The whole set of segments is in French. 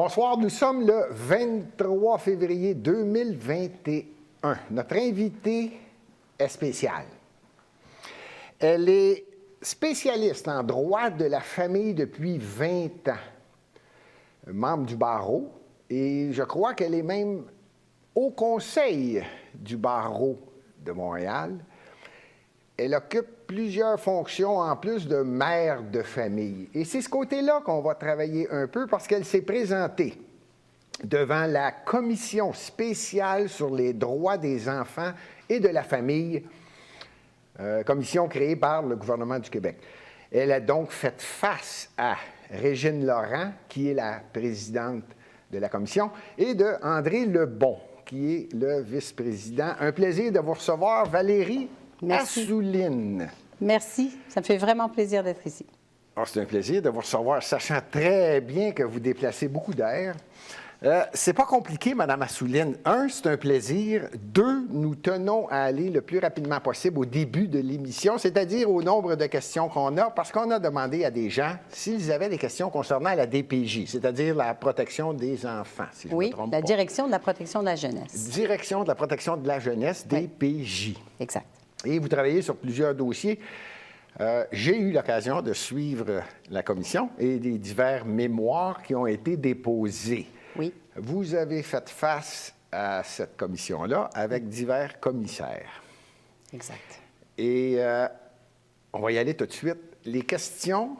Bonsoir, nous sommes le 23 février 2021. Notre invitée est spéciale. Elle est spécialiste en droit de la famille depuis 20 ans, membre du barreau, et je crois qu'elle est même au conseil du barreau de Montréal. Elle occupe plusieurs fonctions en plus de mère de famille. Et c'est ce côté-là qu'on va travailler un peu parce qu'elle s'est présentée devant la Commission spéciale sur les droits des enfants et de la famille, commission créée par le gouvernement du Québec. Elle a donc fait face à Régine Laurent, qui est la présidente de la commission, et de André Lebon, qui est le vice-président. Un plaisir de vous recevoir, Valérie Assouline. Merci, ça me fait vraiment plaisir d'être ici. Oh, c'est un plaisir de vous recevoir, sachant très bien que vous déplacez beaucoup d'air. C'est pas compliqué, Mme Assouline. Un, c'est un plaisir. Deux, nous tenons à aller le plus rapidement possible au début de l'émission, c'est-à-dire au nombre de questions qu'on a, parce qu'on a demandé à des gens s'ils avaient des questions concernant la DPJ, c'est-à-dire la protection des enfants, si je me trompe pas. Direction de la protection de la jeunesse. Direction de la protection de la jeunesse, DPJ. Exact. Et vous travaillez sur plusieurs dossiers. J'ai eu l'occasion de suivre la commission et des divers mémoires qui ont été déposés. Oui. Vous avez fait face à cette commission-là avec divers commissaires. Exact. Et on va y aller tout de suite. Les questions,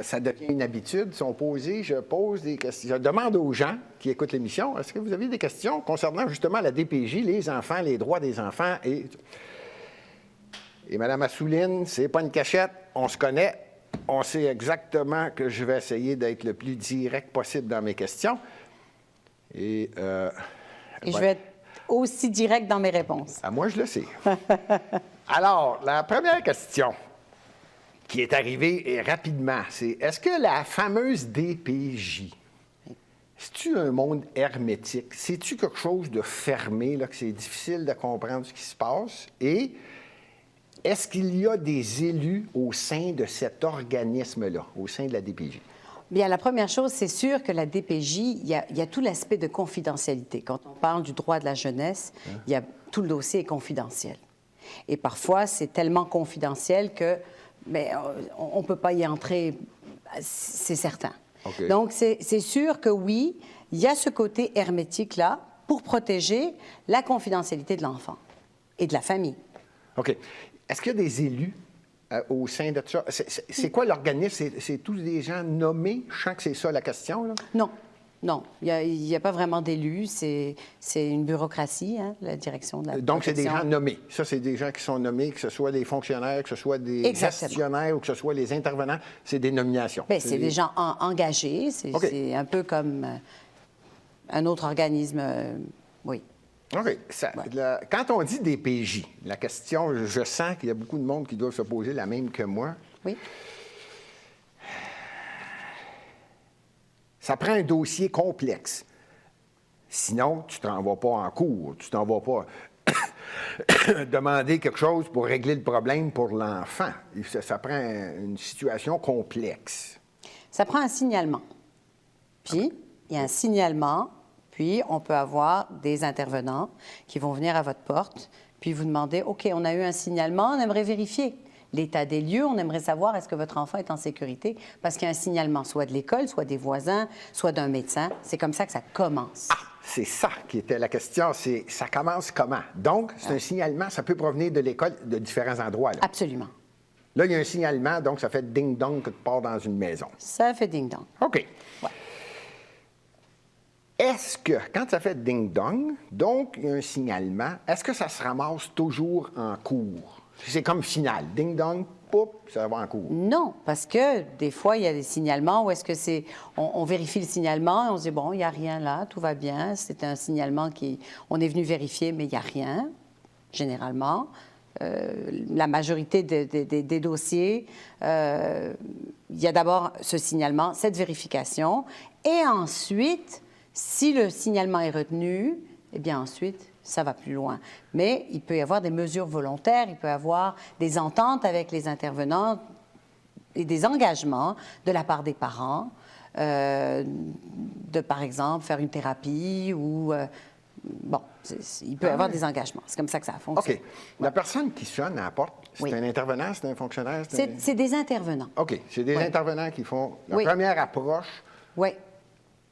ça devient une habitude, sont posées. Je pose des questions. Je demande aux gens qui écoutent l'émission, est-ce que vous avez des questions concernant justement la DPJ, les enfants, les droits des enfants Et Mme Assouline, c'est pas une cachette, on se connaît, on sait exactement que je vais essayer d'être le plus direct possible dans mes questions. Et je vais être aussi direct dans mes réponses. Ah, moi, je le sais. Alors, la première question qui est arrivée rapidement, c'est est-ce que la fameuse DPJ, c'est-tu un monde hermétique? C'est-tu quelque chose de fermé, là, que c'est difficile de comprendre ce qui se passe? Et est-ce qu'il y a des élus au sein de cet organisme-là, au sein de la DPJ? Bien, la première chose, c'est sûr que la DPJ, il y a tout l'aspect de confidentialité. Quand on parle du droit de la jeunesse, tout le dossier est confidentiel. Et parfois, c'est tellement confidentiel que on ne peut pas y entrer, c'est certain. Okay. Donc, c'est sûr que oui, il y a ce côté hermétique-là pour protéger la confidentialité de l'enfant et de la famille. OK. Est-ce qu'il y a des élus au sein de tout ça? C'est quoi l'organisme? C'est tous des gens nommés? Je sens que c'est ça la question, là? Non. Il n'y a pas vraiment d'élus. C'est une bureaucratie, hein, la direction de la Donc, c'est des gens nommés. Ça, c'est des gens qui sont nommés, que ce soit des fonctionnaires, que ce soit des gestionnaires ou que ce soit les intervenants. C'est des nominations. Bien, c'est des gens engagés. C'est un peu comme un autre organisme, oui. OK. Quand on dit DPJ, la question, je sens qu'il y a beaucoup de monde qui doivent se poser la même que moi. Oui. Ça prend un dossier complexe. Sinon, tu ne t'en vas pas en cours. Tu t'en vas pas demander quelque chose pour régler le problème pour l'enfant. Ça prend une situation complexe. Ça prend un signalement. Puis, il y a un signalement. Puis, on peut avoir des intervenants qui vont venir à votre porte, puis vous demander, OK, on a eu un signalement, on aimerait vérifier l'état des lieux, on aimerait savoir est-ce que votre enfant est en sécurité, parce qu'il y a un signalement soit de l'école, soit des voisins, soit d'un médecin. C'est comme ça que ça commence. Ah, c'est ça qui était la question, ça commence comment? Donc, c'est un signalement, ça peut provenir de l'école de différents endroits, là. Absolument. Là, il y a un signalement, donc ça fait ding-dong que tu pars dans une maison. Ça fait ding-dong. OK. Ouais. Est-ce que, quand ça fait ding-dong, donc il y a un signalement, est-ce que ça se ramasse toujours en cours? C'est comme final. Ding-dong, poup, ça va en cours. Non, parce que des fois, il y a des signalements où est-ce que c'est... On vérifie le signalement et on se dit, bon, il n'y a rien là, tout va bien. C'est un signalement on est venu vérifier, mais il n'y a rien, généralement. La majorité des dossiers, il y a d'abord ce signalement, cette vérification, et ensuite... Si le signalement est retenu, eh bien ensuite, ça va plus loin. Mais il peut y avoir des mesures volontaires, il peut y avoir des ententes avec les intervenants et des engagements de la part des parents de, par exemple, faire une thérapie ou... bon, il peut y avoir des engagements. C'est comme ça que ça fonctionne. OK. La personne qui sonne à la porte, c'est Oui. un intervenant, c'est un fonctionnaire? C'est des intervenants. OK. C'est des Oui. intervenants qui font la Oui. première approche. Oui.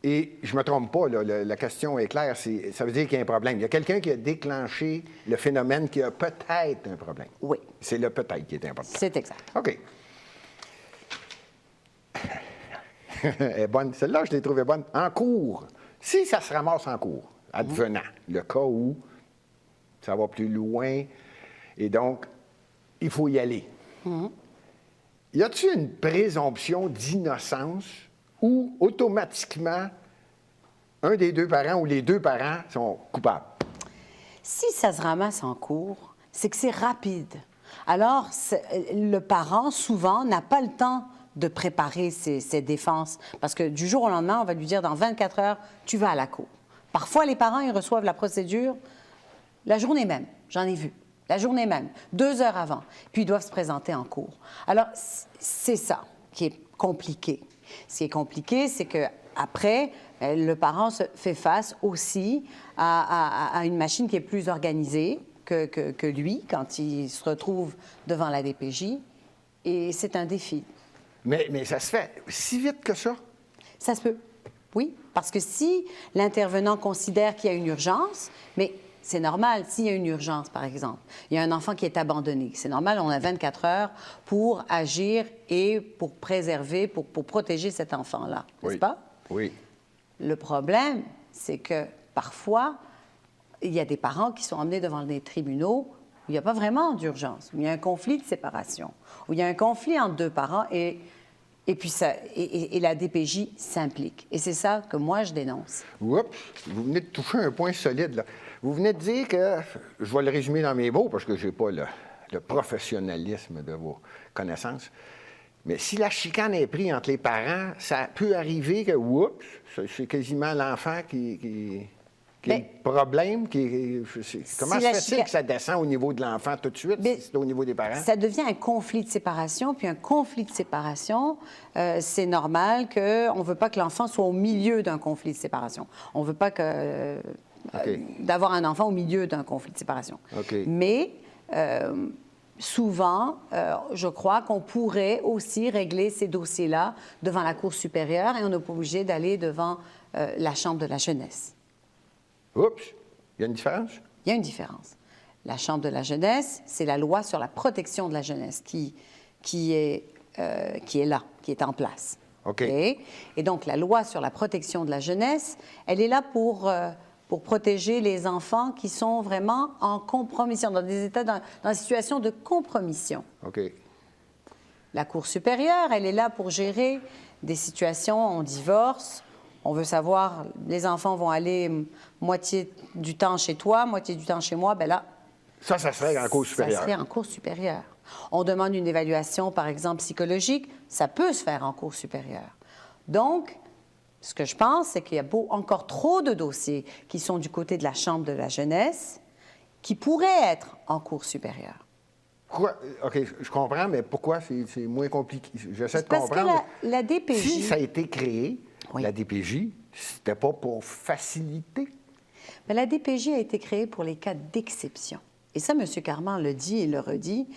Et je ne me trompe pas, là, la question est claire. Ça veut dire qu'il y a un problème. Il y a quelqu'un qui a déclenché le phénomène qui a peut-être un problème. Oui. C'est le peut-être qui est important. C'est exact. OK. Elle est bonne. Celle-là, je l'ai trouvée bonne. En cours. Si ça se ramasse en cours, advenant, le cas où ça va plus loin, et donc, il faut y aller. Y a-t-il une présomption d'innocence où, automatiquement, un des deux parents ou les deux parents sont coupables? Si ça se ramasse en cours, c'est que c'est rapide. Alors, le parent, souvent, n'a pas le temps de préparer ses défenses. Parce que du jour au lendemain, on va lui dire, dans 24 heures, tu vas à la cour. Parfois, les parents, ils reçoivent la procédure la journée même. J'en ai vu. La journée même, 2 heures avant. Puis, ils doivent se présenter en cours. Alors, c'est ça qui est compliqué. Ce qui est compliqué, c'est qu'après, le parent se fait face aussi à une machine qui est plus organisée que lui quand il se retrouve devant la DPJ. Et c'est un défi. Mais ça se fait si vite que ça? Ça se peut, oui. Parce que si l'intervenant considère qu'il y a une urgence, mais c'est normal, s'il y a une urgence, par exemple, il y a un enfant qui est abandonné, c'est normal, on a 24 heures pour agir et pour préserver, pour protéger cet enfant-là, n'est-ce pas? Oui. Le problème, c'est que parfois, il y a des parents qui sont emmenés devant les tribunaux où il n'y a pas vraiment d'urgence, où il y a un conflit de séparation, où il y a un conflit entre deux parents et puis la DPJ s'implique. Et c'est ça que moi, je dénonce. Oups, vous venez de toucher un point solide, là. Vous venez de dire que, je vais le résumer dans mes mots parce que je n'ai pas le professionnalisme de vos connaissances, mais si la chicane est prise entre les parents, ça peut arriver que, oups, c'est quasiment l'enfant qui a le problème. Comment se fait-il que ça descend au niveau de l'enfant tout de suite, si c'est au niveau des parents? Ça devient un conflit de séparation, puis un conflit de séparation, c'est normal qu'on ne veut pas que l'enfant soit au milieu d'un conflit de séparation. On ne veut pas que... d'avoir un enfant au milieu d'un conflit de séparation. Okay. Mais souvent, je crois qu'on pourrait aussi régler ces dossiers-là devant la Cour supérieure et on n'est pas obligé d'aller devant la Chambre de la jeunesse. Oups! Il y a une différence? Il y a une différence. La Chambre de la jeunesse, c'est la loi sur la protection de la jeunesse qui est là, qui est en place. OK. Okay? Et donc, la loi sur la protection de la jeunesse, elle est là pour protéger les enfants qui sont vraiment en compromission, dans des états, dans des situations de compromission. OK. La Cour supérieure, elle est là pour gérer des situations, on divorce, on veut savoir, les enfants vont aller moitié du temps chez toi, moitié du temps chez moi, bien là... Ça serait en Cour supérieure. Ça serait en Cour supérieure. On demande une évaluation, par exemple, psychologique, ça peut se faire en Cour supérieure. Donc, ce que je pense, c'est qu'il y a encore trop de dossiers qui sont du côté de la Chambre de la jeunesse qui pourraient être en Cour supérieure. Pourquoi? OK, je comprends, mais pourquoi c'est moins compliqué? J'essaie de comprendre. Parce que la DPJ... Si ça a été créé, oui. La DPJ, c'était pas pour faciliter? Mais la DPJ a été créée pour les cas d'exception. Et ça, M. Carman le dit et le redit.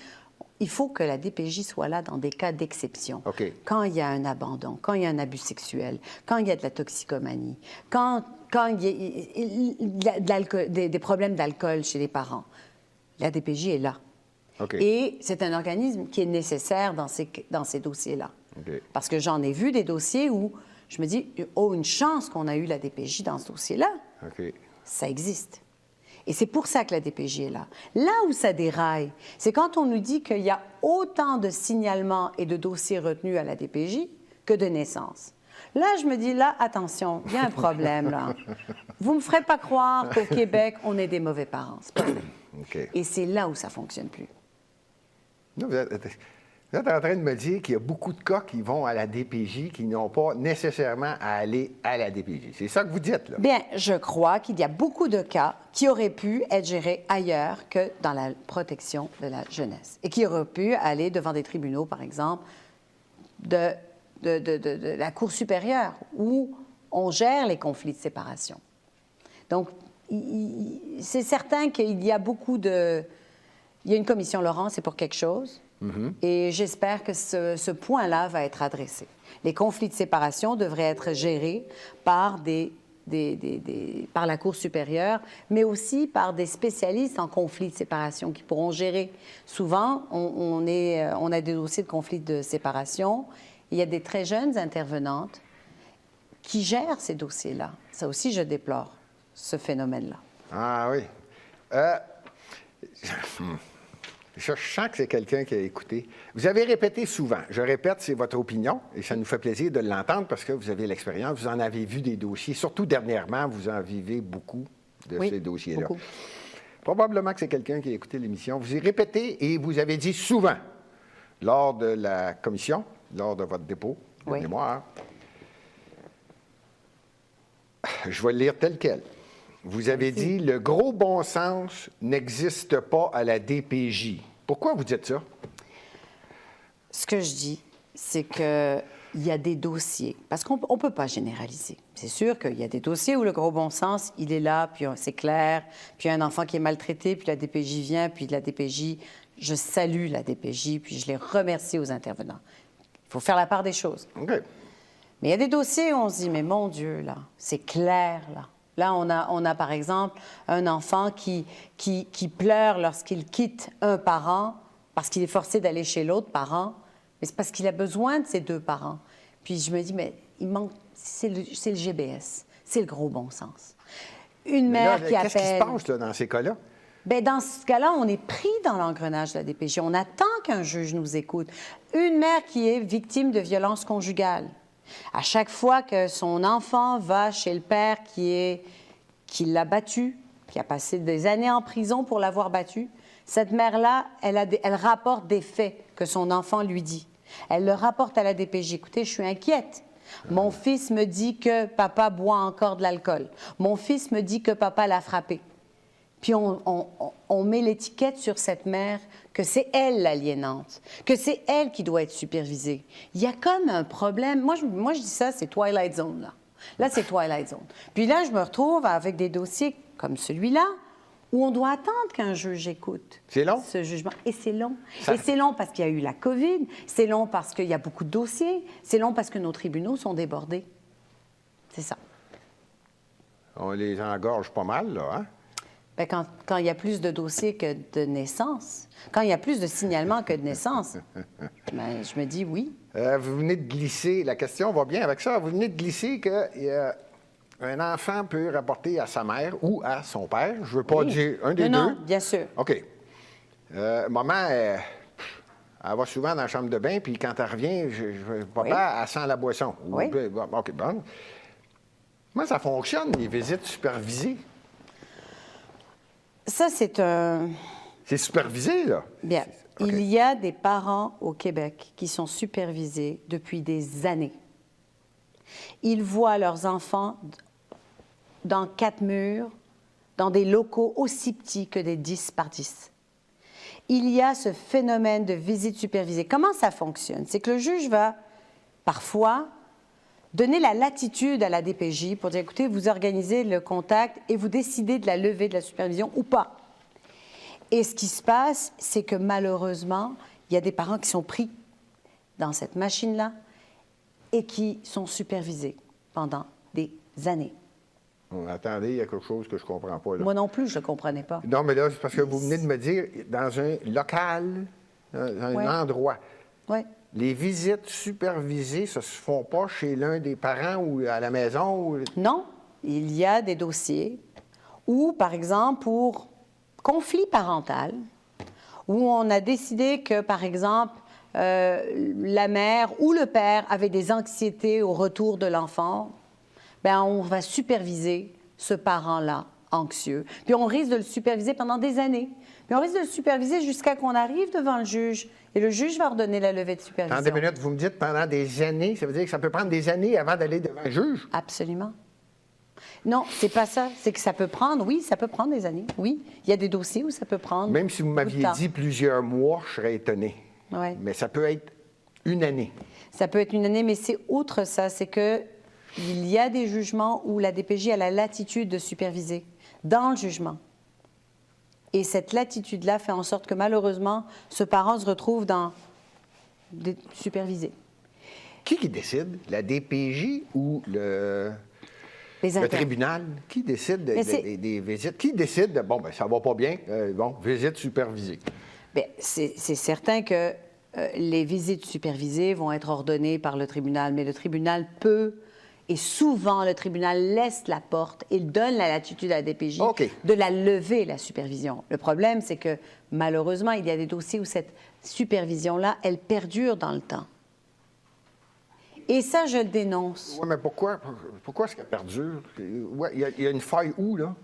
Il faut que la DPJ soit là dans des cas d'exception. OK. Quand il y a un abandon, quand il y a un abus sexuel, quand il y a de la toxicomanie, quand il y a des problèmes d'alcool chez les parents, la DPJ est là. Okay. Et c'est un organisme qui est nécessaire dans ces dossiers-là. Okay. Parce que j'en ai vu des dossiers où je me dis, oh, une chance qu'on a eu la DPJ dans ce dossier-là. Okay. Ça existe. Et c'est pour ça que la DPJ est là. Là où ça déraille, c'est quand on nous dit qu'il y a autant de signalements et de dossiers retenus à la DPJ que de naissances. Là, je me dis, là, attention, il y a un problème, là. Vous ne me ferez pas croire qu'au Québec, on est des mauvais parents. C'est pas vrai. Okay. Et c'est là où ça ne fonctionne plus. Non, vous êtes en train de me dire qu'il y a beaucoup de cas qui vont à la DPJ qui n'ont pas nécessairement à aller à la DPJ. C'est ça que vous dites, là? Bien, je crois qu'il y a beaucoup de cas qui auraient pu être gérés ailleurs que dans la protection de la jeunesse et qui auraient pu aller devant des tribunaux, par exemple, de la Cour supérieure où on gère les conflits de séparation. Donc, c'est certain qu'il y a beaucoup de... Il y a une commission Laurent, c'est pour quelque chose. Et j'espère que ce point-là va être adressé. Les conflits de séparation devraient être gérés par par la Cour supérieure, mais aussi par des spécialistes en conflits de séparation qui pourront gérer. Souvent, on a des dossiers de conflits de séparation. Il y a des très jeunes intervenantes qui gèrent ces dossiers-là. Ça aussi, je déplore ce phénomène-là. Ah oui. Je sens que c'est quelqu'un qui a écouté. Vous avez répété souvent. Je répète, c'est votre opinion et ça nous fait plaisir de l'entendre parce que vous avez l'expérience, vous en avez vu des dossiers. Surtout dernièrement, vous en vivez beaucoup de ces dossiers-là. Beaucoup. Probablement que c'est quelqu'un qui a écouté l'émission. Vous y répétez et vous avez dit souvent, lors de la commission, lors de votre dépôt de mémoire, je vais le lire tel quel. Vous avez dit « Le gros bon sens n'existe pas à la DPJ ». Pourquoi vous dites ça? Ce que je dis, c'est qu'il y a des dossiers, parce qu'on ne peut pas généraliser. C'est sûr qu'il y a des dossiers où le gros bon sens, il est là, puis c'est clair, puis il y a un enfant qui est maltraité, puis la DPJ vient, puis la DPJ, je salue la DPJ, puis je les remercie aux intervenants. Il faut faire la part des choses. OK. Mais il y a des dossiers où on se dit, mais mon Dieu, là, c'est clair, là. Là, on a par exemple un enfant qui pleure lorsqu'il quitte un parent parce qu'il est forcé d'aller chez l'autre parent, mais c'est parce qu'il a besoin de ses deux parents. Puis je me dis, mais il manque, c'est le GBS, c'est le gros bon sens. Une mère qui appelle... Qu'est-ce qui se passe là, dans ces cas-là? Bien, dans ce cas-là, on est pris dans l'engrenage de la DPJ. On attend qu'un juge nous écoute. Une mère qui est victime de violences conjugales. À chaque fois que son enfant va chez le père qui l'a battu, qui a passé des années en prison pour l'avoir battu, cette mère-là, elle rapporte des faits que son enfant lui dit. Elle le rapporte à la DPJ. Écoutez, je suis inquiète. Mon fils me dit que papa boit encore de l'alcool. Mon fils me dit que papa l'a frappé. Puis on met l'étiquette sur cette mère que c'est elle l'aliénante, que c'est elle qui doit être supervisée. Il y a comme un problème. Moi, je dis ça, c'est Twilight Zone, là. Là, c'est Twilight Zone. Puis là, je me retrouve avec des dossiers comme celui-là où on doit attendre qu'un juge écoute ce jugement. Et c'est long. Et c'est long parce qu'il y a eu la COVID, c'est long parce qu'il y a beaucoup de dossiers, c'est long parce que nos tribunaux sont débordés. C'est ça. On les engorge pas mal, là, hein? Bien, quand il y a plus de dossiers que de naissances, quand il y a plus de signalements que de naissances, bien, je me dis oui. Vous venez de glisser, la question va bien avec ça, vous venez de glisser qu'un enfant peut rapporter à sa mère ou à son père, je ne veux pas dire un des deux. Non, bien sûr. OK. Maman, elle va souvent dans la chambre de bain, puis quand elle revient, papa, elle sent la boisson. Oui. OK, bon. Comment ça fonctionne, les visites supervisées? Ça, c'est un... C'est supervisé, là? Bien. Okay. Il y a des parents au Québec qui sont supervisés depuis des années. Ils voient leurs enfants dans 4 murs, dans des locaux aussi petits que des 10 par 10. Il y a ce phénomène de visite supervisée. Comment ça fonctionne? C'est que le juge va, parfois, donner la latitude à la DPJ pour dire, écoutez, vous organisez le contact et vous décidez de la levée de la supervision ou pas. Et ce qui se passe, c'est que malheureusement, il y a des parents qui sont pris dans cette machine-là et qui sont supervisés pendant des années. Attendez, il y a quelque chose que je ne comprends pas, là. Moi non plus, je ne comprenais pas. Non, mais là, c'est parce que vous venez de me dire, dans un local, dans un endroit, les visites supervisées, ça ne se font pas chez l'un des parents ou à la maison? Ou... Non, il y a des dossiers où, par exemple, pour conflit parental, où on a décidé que, par exemple, la mère ou le père avait des anxiétés au retour de l'enfant, bien, on va superviser ce parent-là anxieux. Puis on risque de le superviser pendant des années. Puis on risque de le superviser jusqu'à qu'on arrive devant le juge. Et le juge va ordonner la levée de supervision. Dans 2 minutes, vous me dites pendant des années, ça veut dire que ça peut prendre des années avant d'aller devant un juge? Absolument. Non, c'est pas ça. C'est que ça peut prendre, oui, ça peut prendre des années. Oui, il y a des dossiers où ça peut prendre. Même si vous m'aviez dit plusieurs mois, je serais étonné. Ouais. Mais ça peut être Une année. Ça peut être une année, mais c'est outre ça, c'est que il y a des jugements où la DPJ a la latitude de superviser dans le jugement. Et cette latitude-là fait en sorte que malheureusement, ce parent se retrouve dans des supervisés. Qui décide? La DPJ ou le tribunal? Qui décide des visites? Qui décide de, bon, ben ça va pas bien, bon, visite supervisée? Bien, c'est certain que les visites supervisées vont être ordonnées par le tribunal, mais le tribunal peut, et souvent le tribunal laisse la porte et donne la latitude à la DPJ de la lever, la supervision. Le problème, c'est que malheureusement, il y a des dossiers où cette supervision-là, elle perdure dans le temps. Et ça, je le dénonce. Oui, mais pourquoi est-ce qu'elle perdure? Ouais, il y a une faille où, là?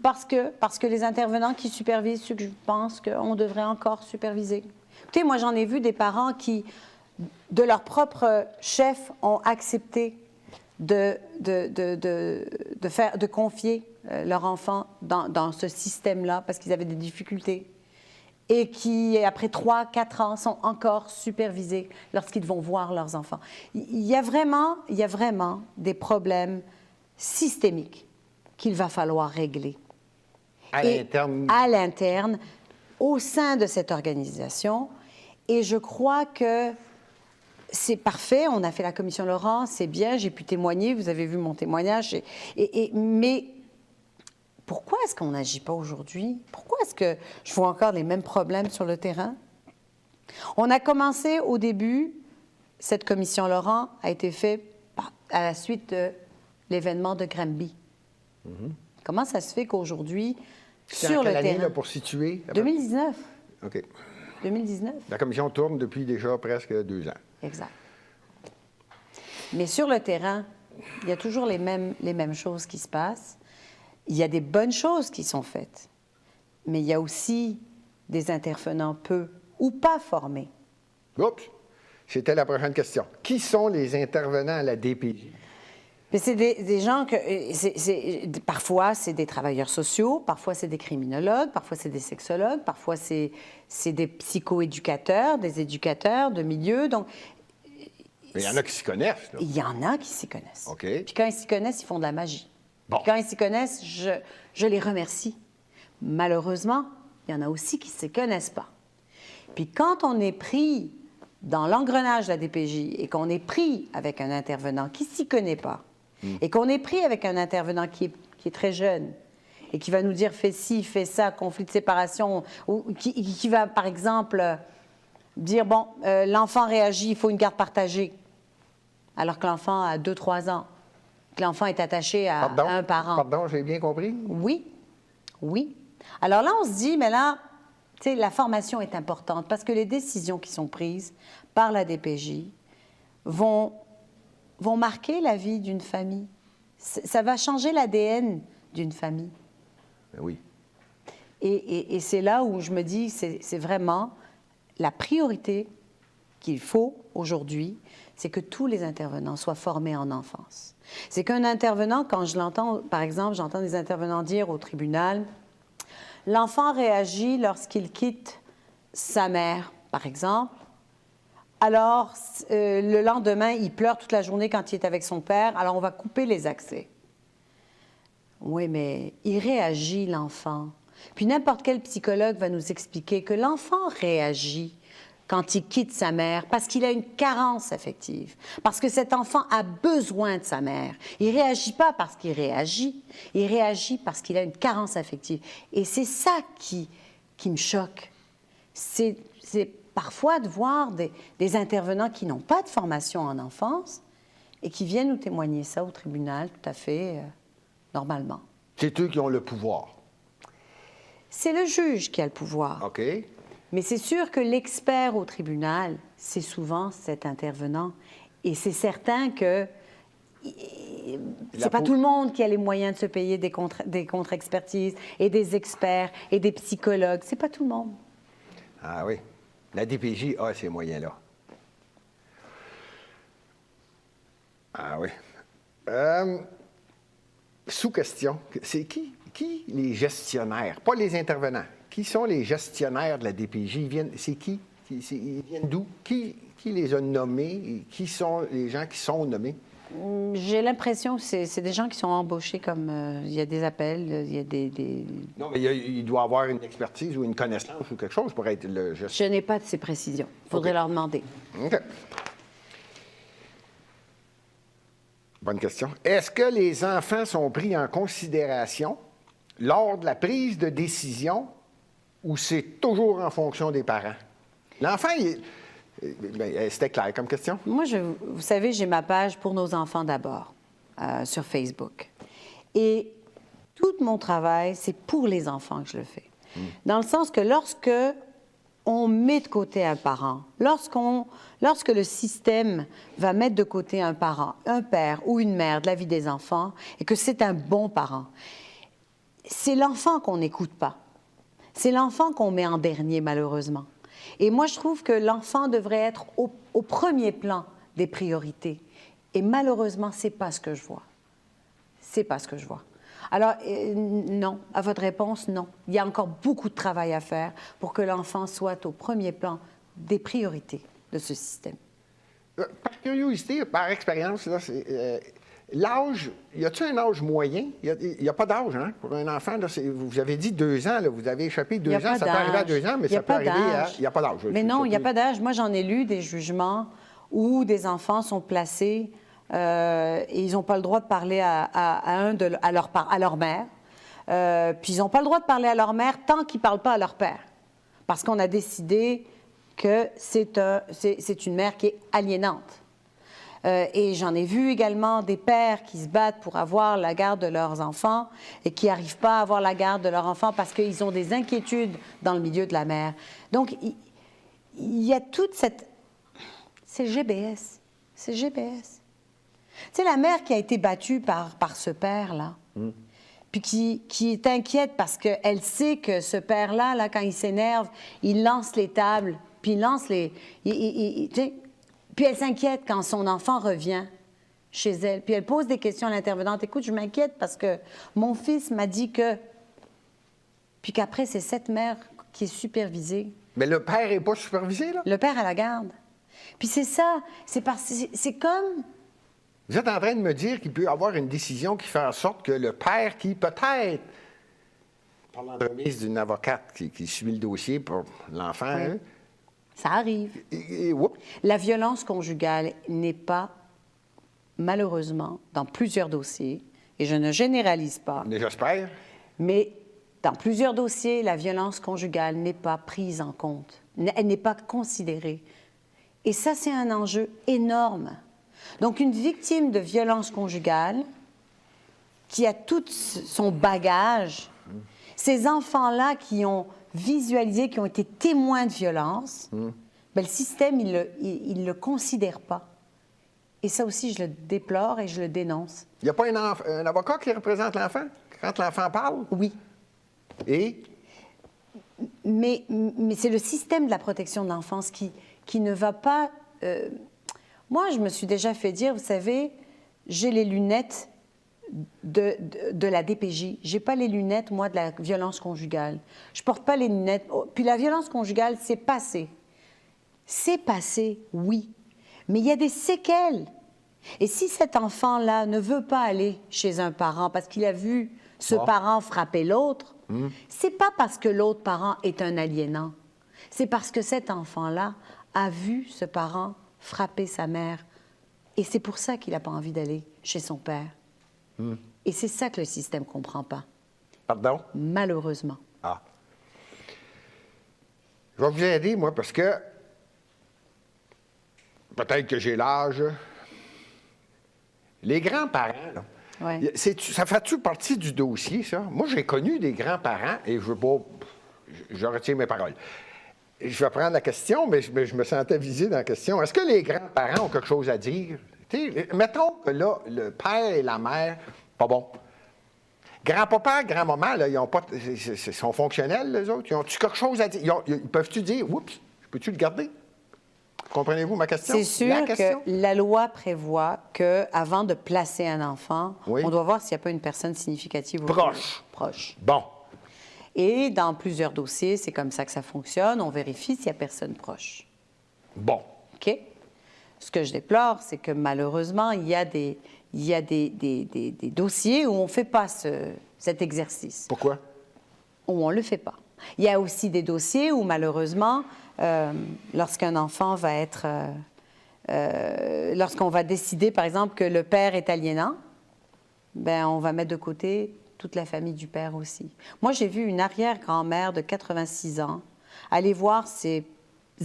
Parce que les intervenants qui supervisent ceux que je pense qu'on devrait encore superviser. Écoutez, moi, j'en ai vu des parents qui, de leur propre chef, ont accepté de confier leur enfant dans ce système-là parce qu'ils avaient des difficultés et qui, après 3-4 ans, sont encore supervisés lorsqu'ils vont voir leurs enfants. Il y a vraiment des problèmes systémiques qu'il va falloir régler. À l'interne? À l'interne, au sein de cette organisation. Et je crois que c'est parfait. On a fait la commission Laurent, c'est bien, j'ai pu témoigner, vous avez vu mon témoignage. Mais pourquoi est-ce qu'on n'agit pas aujourd'hui? Pourquoi est-ce que je vois encore les mêmes problèmes sur le terrain? On a commencé au début, cette commission Laurent a été faite à la suite de l'événement de Granby. Comment ça se fait qu'aujourd'hui, sur le terrain... année, là, pour situer? 2019. OK. 2019. La commission tourne depuis déjà presque 2 ans. Exact. Mais sur le terrain, il y a toujours les mêmes choses qui se passent. Il y a des bonnes choses qui sont faites, mais il y a aussi des intervenants peu ou pas formés. Oups! C'était la prochaine question. Qui sont les intervenants à la DPJ? Mais c'est des gens que... parfois, c'est des travailleurs sociaux, parfois, c'est des criminologues, parfois, c'est des sexologues, parfois, c'est des psychoéducateurs, des éducateurs de milieu. Donc, mais il y en a qui s'y connaissent, là. Il y en a qui s'y connaissent. OK. Puis quand ils s'y connaissent, ils font de la magie. Bon. Puis quand ils s'y connaissent, je les remercie. Malheureusement, il y en a aussi qui ne s'y connaissent pas. Puis quand on est pris dans l'engrenage de la DPJ et qu'on est pris avec un intervenant qui ne s'y connaît pas, et qu'on est pris avec un intervenant qui est très jeune et qui va nous dire « fais ci, fais ça, conflit de séparation », ou qui va, par exemple, dire « bon, l'enfant réagit, il faut une garde partagée », alors que l'enfant a 2-3 ans, que l'enfant est attaché à un parent. Pardon, j'ai bien compris? Oui, oui. Alors là, on se dit, mais là, tu sais, la formation est importante parce que les décisions qui sont prises par la DPJ vont marquer la vie d'une famille. Ça va changer l'ADN d'une famille. Ben oui. Et c'est là où je me dis, c'est vraiment la priorité qu'il faut aujourd'hui, c'est que tous les intervenants soient formés en enfance. C'est qu'un intervenant, quand je l'entends, par exemple, j'entends des intervenants dire au tribunal, l'enfant réagit lorsqu'il quitte sa mère, par exemple. Alors, le lendemain, il pleure toute la journée quand il est avec son père, alors on va couper les accès. Oui, mais il réagit, l'enfant. Puis n'importe quel psychologue va nous expliquer que l'enfant réagit quand il quitte sa mère parce qu'il a une carence affective, parce que cet enfant a besoin de sa mère. Il ne réagit pas parce qu'il réagit, il réagit parce qu'il a une carence affective. Et c'est ça qui me choque. C'est parfois de voir des intervenants qui n'ont pas de formation en enfance et qui viennent nous témoigner ça au tribunal tout à fait normalement. C'est eux qui ont le pouvoir. C'est le juge qui a le pouvoir. OK. Mais c'est sûr que l'expert au tribunal, c'est souvent cet intervenant. Et c'est certain que c'est pas tout le monde qui a les moyens de se payer des contre-expertises et des experts et des psychologues. C'est pas tout le monde. Ah oui. La DPJ a ces moyens-là. Ah oui. Sous-question. C'est qui les gestionnaires? Pas les intervenants. Qui sont les gestionnaires de la DPJ? C'est qui? Ils viennent d'où? Qui les a nommés? Qui sont les gens qui sont nommés? J'ai l'impression que c'est des gens qui sont embauchés comme... il y a des appels, il y a des... Non, mais il doit avoir une expertise ou une connaissance ou quelque chose pour être le gestionnaire. Je n'ai pas de ces précisions. Il faudrait leur demander. OK. Bonne question. Est-ce que les enfants sont pris en considération lors de la prise de décision ou c'est toujours en fonction des parents? L'enfant, c'était clair comme question? Moi, vous savez, j'ai ma page pour nos enfants d'abord sur Facebook. Et tout mon travail, c'est pour les enfants que je le fais. Dans le sens que lorsque on met de côté un parent, lorsque le système va mettre de côté un parent, un père ou une mère de la vie des enfants, et que c'est un bon parent, c'est l'enfant qu'on n'écoute pas. C'est l'enfant qu'on met en dernier, malheureusement. Et moi, je trouve que l'enfant devrait être au premier plan des priorités. Et malheureusement, c'est pas ce que je vois. C'est pas ce que je vois. Alors, non, à votre réponse, non. Il y a encore beaucoup de travail à faire pour que l'enfant soit au premier plan des priorités de ce système. Par curiosité, par expérience, là, l'âge, y a-t-il un âge moyen? Il n'y a pas d'âge, hein? Pour un enfant, là, vous avez dit 2 ans, là, vous avez échappé 2 ans, ça peut arriver à 2 ans, mais ça peut arriver à... Il n'y a pas d'âge. Mais non, il n'y a pas d'âge. Moi, j'en ai lu des jugements où des enfants sont placés et ils n'ont pas le droit de parler à leur mère. Puis ils n'ont pas le droit de parler à leur mère tant qu'ils ne parlent pas à leur père. Parce qu'on a décidé que c'est une mère qui est aliénante. Et j'en ai vu également des pères qui se battent pour avoir la garde de leurs enfants et qui n'arrivent pas à avoir la garde de leurs enfants parce qu'ils ont des inquiétudes dans le milieu de la mère. Donc, il y a toute cette... C'est GBS. C'est GBS. Tu sais, la mère qui a été battue par ce père-là, puis qui est inquiète parce qu'elle sait que ce père-là, là, quand il s'énerve, il lance les tables, puis il lance les... tu sais, puis elle s'inquiète quand son enfant revient chez elle. Puis elle pose des questions à l'intervenante. Écoute, je m'inquiète parce que mon fils m'a dit que... Puis qu'après, c'est cette mère qui est supervisée. Mais le père n'est pas supervisé, là? Le père à la garde. Puis c'est ça. C'est comme... Vous êtes en train de me dire qu'il peut y avoir une décision qui fait en sorte que le père qui, peut-être, par l'entremise d'une avocate qui suit le dossier pour l'enfant... Oui. Hein, ça arrive. La violence conjugale n'est pas, malheureusement, dans plusieurs dossiers, et je ne généralise pas. Mais j'espère. Mais dans plusieurs dossiers, la violence conjugale n'est pas prise en compte. Elle n'est pas considérée. Et ça, c'est un enjeu énorme. Donc, une victime de violence conjugale qui a tout son bagage, ces enfants-là qui ont visualisé, qui ont été témoins de violence, ben, le système, il ne le considère pas. Et ça aussi, je le déplore et je le dénonce. Il n'y a pas un avocat qui représente l'enfant quand l'enfant parle? Oui. Et? Mais c'est le système de la protection de l'enfance qui ne va pas... Moi, je me suis déjà fait dire, vous savez, j'ai les lunettes de la DPJ. Je n'ai pas les lunettes, moi, de la violence conjugale. Je ne porte pas les lunettes. Puis la violence conjugale, c'est passé. C'est passé, oui. Mais il y a des séquelles. Et si cet enfant-là ne veut pas aller chez un parent parce qu'il a vu ce parent frapper l'autre, c'est pas parce que l'autre parent est un aliénant. C'est parce que cet enfant-là a vu ce parent frapper sa mère. Et c'est pour ça qu'il n'a pas envie d'aller chez son père. Et c'est ça que le système ne comprend pas. Pardon? Malheureusement. Ah. Je vais vous aider, moi, parce que peut-être que j'ai l'âge. Les grands-parents, là, Ouais. ça fait-tu partie du dossier, ça? Moi, j'ai connu des grands-parents, et je veux pas... Je retiens mes paroles. Je vais prendre la question, mais je me sentais visé dans la question. Est-ce que les grands-parents ont quelque chose à dire? T'sais, mettons que là, le père et la mère, pas bon. Grand-papa, grand-maman, là, ils sont fonctionnels, les autres. Ils ont-tu quelque chose à dire? Ils peuvent-tu dire, oups, peux-tu le garder? Comprenez-vous ma question? C'est sûr que la loi prévoit qu'avant de placer un enfant, on doit voir s'il n'y a pas une personne significative. Proche. Proche. Bon. Et dans plusieurs dossiers, c'est comme ça que ça fonctionne. On vérifie s'il n'y a personne proche. Bon. OK? Ce que je déplore, c'est que malheureusement, il y a des dossiers où on ne fait pas cet exercice. Pourquoi? Où on ne le fait pas. Il y a aussi des dossiers où, malheureusement, lorsqu'un enfant va être... lorsqu'on va décider, par exemple, que le père est aliénant, ben on va mettre de côté toute la famille du père aussi. Moi, j'ai vu une arrière-grand-mère de 86 ans aller voir ses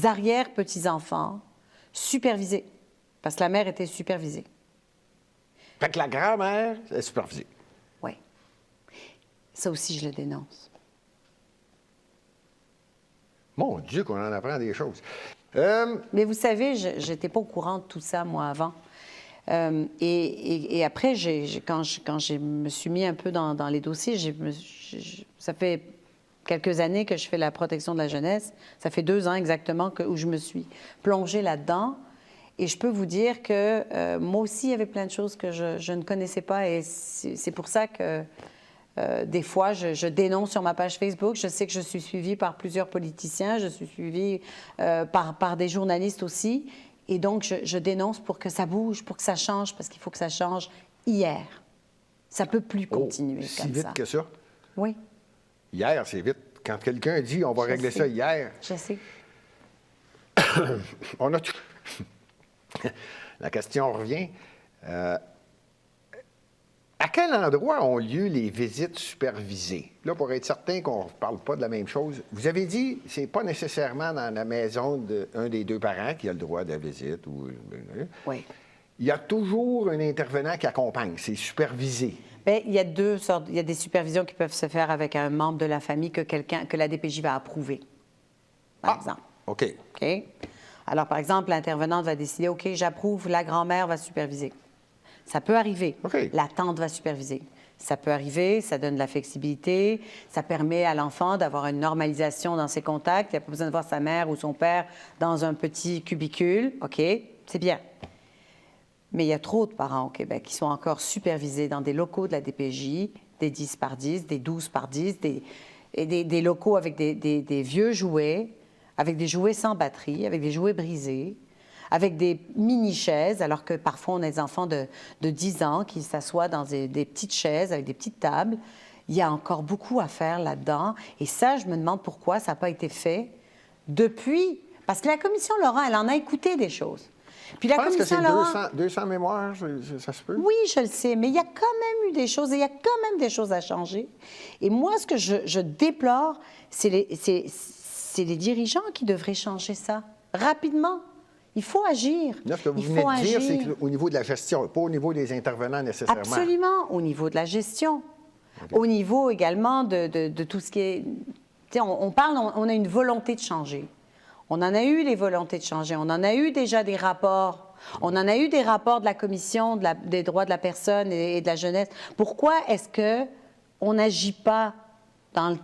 arrière-petits-enfants supervisés, parce que la mère était supervisée. Fait que la grand-mère est supervisée. Oui. Ça aussi, je le dénonce. Mon Dieu, qu'on en apprend des choses. Mais vous savez, je n'étais pas au courant de tout ça, moi, avant. Et après, quand je me suis mis un peu dans les dossiers, ça fait quelques années que je fais la protection de la jeunesse. Ça fait 2 ans exactement où je me suis plongée là-dedans. Et je peux vous dire que moi aussi, il y avait plein de choses que je ne connaissais pas. Et c'est pour ça que des fois, je dénonce sur ma page Facebook. Je sais que je suis suivie par plusieurs politiciens. Je suis suivie par des journalistes aussi. Et donc, je dénonce pour que ça bouge, pour que ça change, parce qu'il faut que ça change hier. Ça ne peut plus continuer comme ça. Si vite que ça? Oui. Hier, c'est vite. Quand quelqu'un dit « on va régler ça hier », je sais. on a tout... La question revient. À quel endroit ont lieu les visites supervisées? Là, pour être certain qu'on ne parle pas de la même chose, vous avez dit que ce n'est pas nécessairement dans la maison d'un des 2 parents qui a le droit de la visite. Oui. Il y a toujours un intervenant qui accompagne. C'est supervisé. Bien, il y a 2 sortes. Il y a des supervisions qui peuvent se faire avec un membre de la famille que la DPJ va approuver, par exemple. OK. OK? Alors, par exemple, l'intervenante va décider, OK, j'approuve, la grand-mère va superviser. Ça peut arriver. OK. La tante va superviser. Ça peut arriver, ça donne de la flexibilité, ça permet à l'enfant d'avoir une normalisation dans ses contacts. Il n'a pas besoin de voir sa mère ou son père dans un petit cubicule. OK, c'est bien. Mais il y a trop de parents au Québec qui sont encore supervisés dans des locaux de la DPJ, des 10 par 10, des 12 par 10, des locaux avec des vieux jouets, avec des jouets sans batterie, avec des jouets brisés, avec des mini-chaises, alors que parfois on a des enfants de 10 ans qui s'assoient dans des petites chaises avec des petites tables. Il y a encore beaucoup à faire là-dedans. Et ça, je me demande pourquoi ça n'a pas été fait depuis... Parce que la commission Laurent, elle en a écouté des choses. Puis la je pense que c'est Laurent... 200 mémoires, ça se peut? Oui, je le sais, mais il y a quand même eu des choses, et il y a quand même des choses à changer. Et moi, ce que je déplore, c'est les dirigeants qui devraient changer ça rapidement. Il faut agir. Là, ce que vous venez de dire, c'est qu'au niveau de la gestion, pas au niveau des intervenants nécessairement. Absolument, au niveau de la gestion. Okay. Au niveau également de tout ce qui est... Tu sais, on a une volonté de changer. On en a eu les volontés de changer. On en a eu déjà des rapports. On en a eu des rapports de la Commission des droits de la personne et de la jeunesse. Pourquoi est-ce qu'on n'agit pas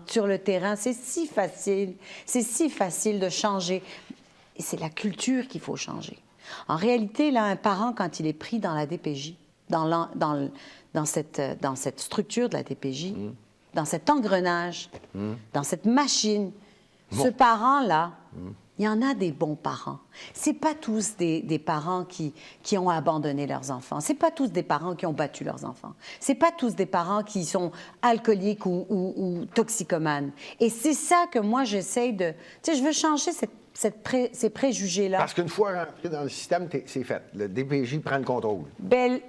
sur le terrain? C'est si facile. C'est si facile de changer. Et c'est la culture qu'il faut changer. En réalité, là, un parent, quand il est pris dans la DPJ, dans cette structure de la DPJ, dans cet engrenage, dans cette machine, ce parent-là, il y en a des bons parents. Ce n'est pas tous des parents qui ont abandonné leurs enfants. Ce n'est pas tous des parents qui ont battu leurs enfants. Ce n'est pas tous des parents qui sont alcooliques ou toxicomanes. Et c'est ça que moi, j'essaye de... Tu sais, je veux changer ces préjugés-là. Parce qu'une fois rentré dans le système, c'est fait. Le DPJ prend le contrôle. Ben,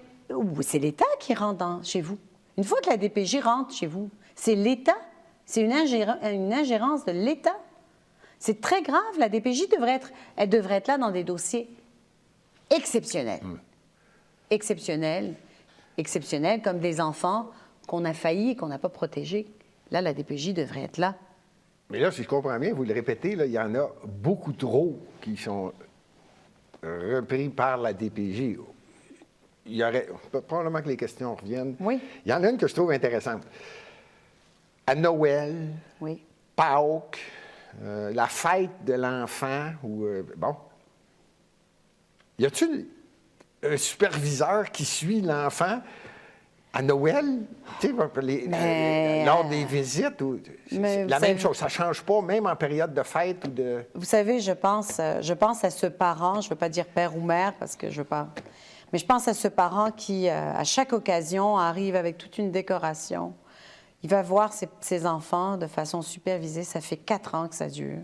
c'est l'État qui rentre chez vous. Une fois que la DPJ rentre chez vous, c'est l'État. C'est une ingérence de l'État. C'est très grave. La DPJ devrait être là dans des dossiers exceptionnels. Exceptionnels, comme des enfants qu'on a failli et qu'on n'a pas protégés. Là, la DPJ devrait être là. Mais là, si je comprends bien, vous le répétez, là, il y en a beaucoup trop qui sont repris par la DPJ. Il y aurait... Probablement que les questions reviennent. Oui. Il y en a une que je trouve intéressante. À Noël, oui. Pâques, la fête de l'enfant, bon. Y a-t-il un superviseur qui suit l'enfant À Noël, tu sais, lors des visites, Mais la vous même savez- chose. Ça ne change pas, même en période de fête ou de... Vous savez, je pense à ce parent, je ne veux pas dire père ou mère parce que je veux pas, mais je pense à ce parent qui, à chaque occasion, arrive avec toute une décoration. Il va voir ses enfants de façon supervisée. Ça fait 4 ans que ça dure.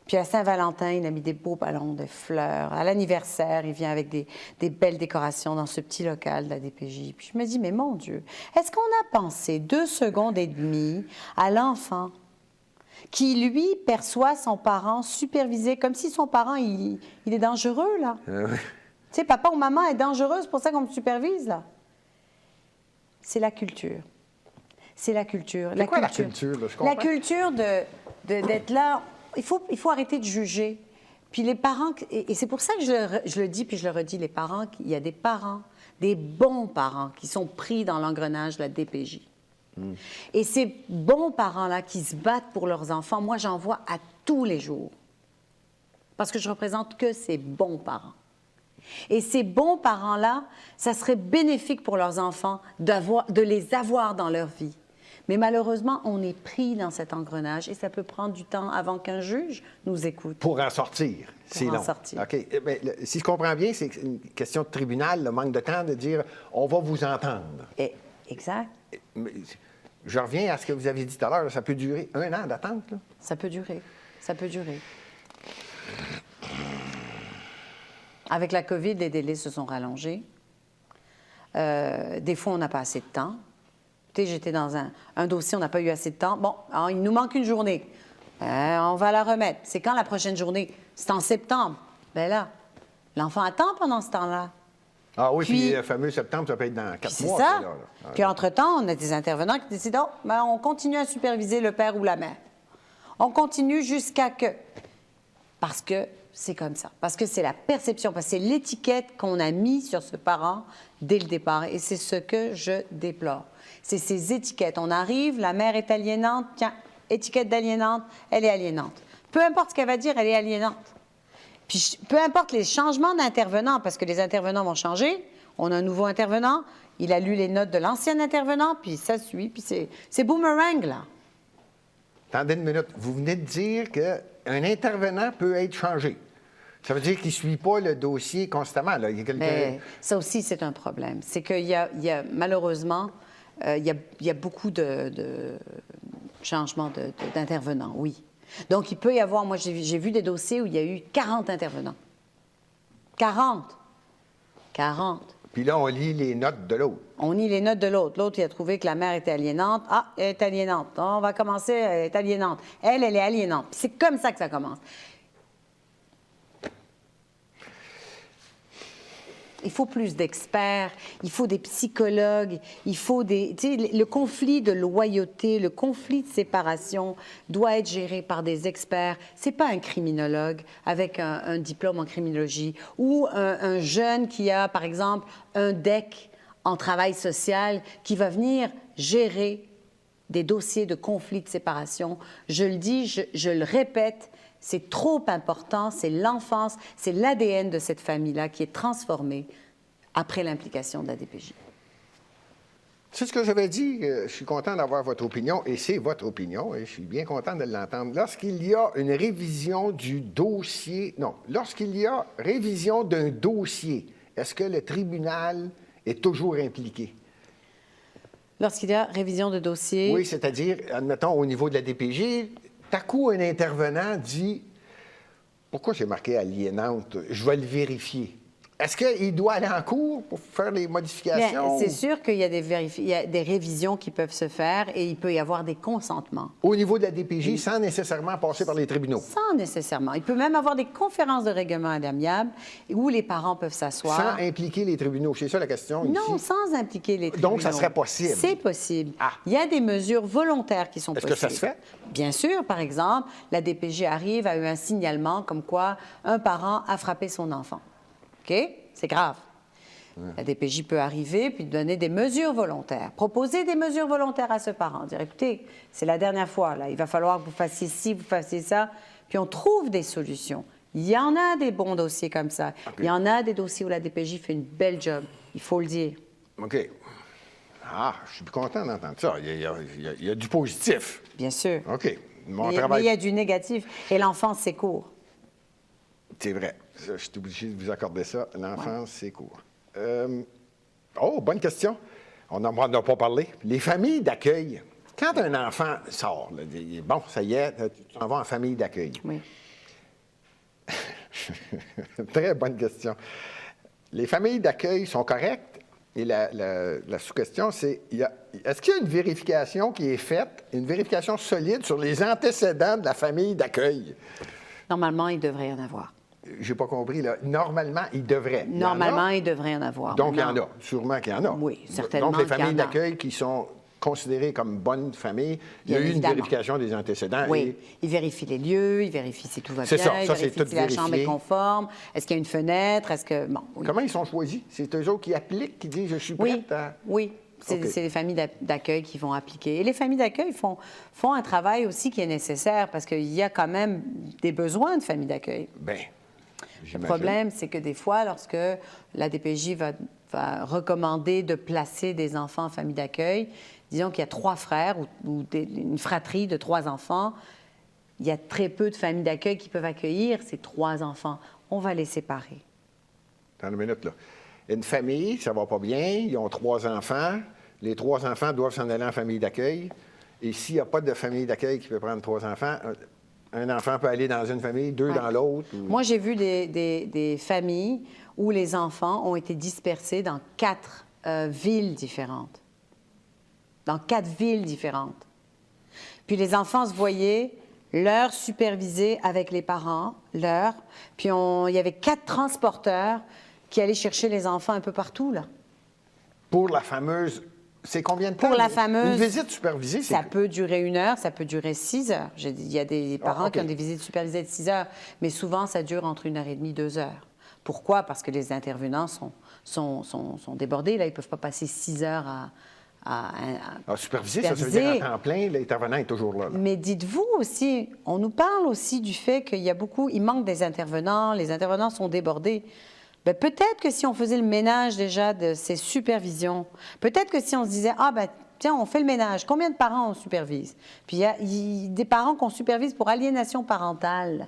Puis à Saint-Valentin, il a mis des beaux ballons de fleurs. À l'anniversaire, il vient avec des belles décorations dans ce petit local de la DPJ. Puis je me dis, mais mon Dieu, est-ce qu'on a pensé 2 secondes et demie à l'enfant qui, lui, perçoit son parent supervisé comme si son parent, il est dangereux, là? Tu sais, papa ou maman est dangereux, c'est pour ça qu'on me supervise, là. C'est la culture. C'est la culture. C'est quoi la culture, là? Je comprends. La culture d'être là... Il faut arrêter de juger. Puis les parents... Et c'est pour ça que je le dis, puis je le redis, les parents, il y a des parents, des bons parents qui sont pris dans l'engrenage de la DPJ. Et ces bons parents-là qui se battent pour leurs enfants, moi, j'en vois à tous les jours. Parce que je représente que ces bons parents. Et ces bons parents-là, ça serait bénéfique pour leurs enfants de les avoir dans leur vie. Mais malheureusement, on est pris dans cet engrenage et ça peut prendre du temps avant qu'un juge nous écoute. Pour en sortir. C'est long. Sortir. OK. Eh bien, si je comprends bien, c'est une question de tribunal, le manque de temps de dire on va vous entendre. Exact. Mais je reviens à ce que vous aviez dit tout à l'heure. Ça peut durer 1 an d'attente, là? Ça peut durer. Ça peut durer. Avec la COVID, les délais se sont rallongés. Des fois, on n'a pas assez de temps. Tu sais, j'étais dans un dossier, on n'a pas eu assez de temps. Bon, alors, il nous manque une journée. On va la remettre. C'est quand la prochaine journée? C'est en septembre. Bien là, l'enfant attend pendant ce temps-là. Ah oui, puis Puis- le fameux septembre, ça peut être dans 4 Puis c'est mois. ça. là. Puis entre-temps, on a des intervenants qui décident, oh, ben, on continue à superviser le père ou la mère. On continue jusqu'à que... Parce que c'est comme ça. Parce que c'est la perception, parce que c'est l'étiquette qu'on a mis sur ce parent dès le départ. Et c'est ce que je déplore. C'est ces étiquettes. On arrive, la mère est aliénante, tiens, étiquette d'aliénante, elle est aliénante. Peu importe ce qu'elle va dire, elle est aliénante. Puis peu importe les changements d'intervenants, parce que les intervenants vont changer, on a un nouveau intervenant, il a lu les notes de l'ancien intervenant, puis ça suit, puis c'est boomerang, là. Attendez une minute. Vous venez de dire qu'un intervenant peut être changé. Ça veut dire qu'il ne suit pas le dossier constamment. Là. Il y a Mais ça aussi, c'est un problème. C'est qu'il y a malheureusement, il y a beaucoup de changements d'intervenants, oui. Donc, il peut y avoir, moi, j'ai vu des dossiers où il y a eu 40 intervenants. 40. Puis là, on lit les notes de l'autre. On lit les notes de l'autre. L'autre, il a trouvé que la mère était aliénante. Ah, elle est aliénante. On va commencer, elle est aliénante. Elle est aliénante. Puis c'est comme ça que ça commence. Il faut plus d'experts, il faut des psychologues, il faut des... Tu sais, le conflit de loyauté, le conflit de séparation doit être géré par des experts. C'est pas un criminologue avec un diplôme en criminologie ou un jeune qui a, par exemple, un DEC en travail social qui va venir gérer des dossiers de conflit de séparation. Je le dis, je le répète, c'est trop important, c'est l'enfance, c'est l'ADN de cette famille-là qui est transformé après l'implication de la DPJ. C'est ce que j'avais dit. Je suis content d'avoir votre opinion, et c'est votre opinion, et je suis bien content de l'entendre. Lorsqu'il y a une révision du dossier, non, lorsqu'il y a révision d'un dossier, est-ce que le tribunal est toujours impliqué? Lorsqu'il y a révision de dossier... Oui, c'est-à-dire, admettons, au niveau de la DPJ, tout à coup, un intervenant dit « Pourquoi c'est marqué aliénante? Je vais le vérifier. » Est-ce qu'il doit aller en cours pour faire les modifications? Bien, c'est sûr qu'il y a il y a des révisions qui peuvent se faire et il peut y avoir des consentements. Au niveau de la DPJ, sans nécessairement passer par les tribunaux? Sans nécessairement. Il peut même avoir des conférences de règlement amiable où les parents peuvent s'asseoir. Sans impliquer les tribunaux. C'est ça la question Non, ici. sans impliquer les tribunaux. Donc, ça serait possible? C'est possible. Ah. Il y a des mesures volontaires qui sont Est-ce possibles. que ça se fait? Bien sûr. Par exemple, la DPJ arrive, a eu un signalement comme quoi un parent a frappé son enfant. OK? C'est grave. La DPJ peut arriver puis donner des mesures volontaires, proposer des mesures volontaires à ce parent, dire écoutez, c'est la dernière fois, là, il va falloir que vous fassiez ci, vous fassiez ça, puis on trouve des solutions. Il y en a des bons dossiers comme ça. Il y en a des dossiers où la DPJ fait une belle job, il faut le dire. OK. Ah, je suis content d'entendre ça. Il y a du positif. Bien sûr. OK. Mon Mais travail... il y a du négatif. Et l'enfance, c'est court. C'est vrai. Ça, je suis obligé de vous accorder ça. L'enfance, c'est court. Oh, bonne question. On n'en a pas parlé. Les familles d'accueil. Quand un enfant sort, là, bon, ça y est, tu t'en vas en famille d'accueil. Oui. Très bonne question. Les familles d'accueil sont correctes? Et la sous-question, c'est, est-ce qu'il y a une vérification qui est faite, une vérification solide sur les antécédents de la famille d'accueil? Normalement, il devrait y en avoir. J'ai pas compris, là. Normalement, il devrait. Normalement, il devrait y en avoir. Donc, il y en Maintenant, a. Sûrement qu'il y en a. Oui, certainement Donc, les qu'il y familles en a. d'accueil qui sont considérées comme bonnes familles, il y a Bien eu une évidemment. vérification des antécédents. Oui, il vérifie les lieux, il vérifie si tout va C'est bien, ça, il ça, c'est vérifie tout si la chambre est vérifié. conforme, est-ce qu'il y a une fenêtre, est-ce que... Bon, oui. Comment ils sont choisis? C'est eux autres qui appliquent, qui disent « je suis Oui, prête à... » oui. C'est OK. c'est les familles d'accueil qui vont appliquer. Et les familles d'accueil font un travail aussi qui est nécessaire parce qu'il y a quand même des besoins de familles d'accueil. Bien, Le j'imagine. problème, c'est que des fois, lorsque la DPJ va recommander de placer des enfants en famille d'accueil, disons qu'il y a 3 frères ou une fratrie de 3 enfants, il y a très peu de familles d'accueil qui peuvent accueillir ces 3 enfants. On va les séparer. Dans une minute, là. Une famille, ça va pas bien, ils ont 3 enfants. Les 3 enfants doivent s'en aller en famille d'accueil. Et s'il n'y a pas de famille d'accueil qui peut prendre 3 enfants, un enfant peut aller dans une famille, 2 Ouais. dans l'autre. ou- Moi, j'ai vu des familles où les enfants ont été dispersés dans 4 villes différentes. Dans 4 villes différentes. Puis les enfants se voyaient, l'heure supervisée avec les parents, l'heure. Puis il y avait 4 transporteurs qui allaient chercher les enfants un peu partout, là. Pour la fameuse... C'est combien de temps? Pour la fameuse... Une visite supervisée, c'est... Ça peut durer 1 heure, ça peut durer 6 heures. Il y a des parents OK. qui ont des visites supervisées de 6 heures, mais souvent, ça dure entre 1h30 et 2 heures. Pourquoi? Parce que les intervenants sont débordés. Là, ils ne peuvent pas passer 6 heures à superviser, ça veut dire en temps plein, l'intervenant est toujours là. Mais dites-vous aussi, on nous parle aussi du fait qu'il y a beaucoup, il manque des intervenants, les intervenants sont débordés. Bien, peut-être que si on faisait le ménage déjà de ces supervisions, peut-être que si on se disait, ah ben tiens, on fait le ménage, combien de parents on supervise? Puis il y a des parents qu'on supervise pour aliénation parentale,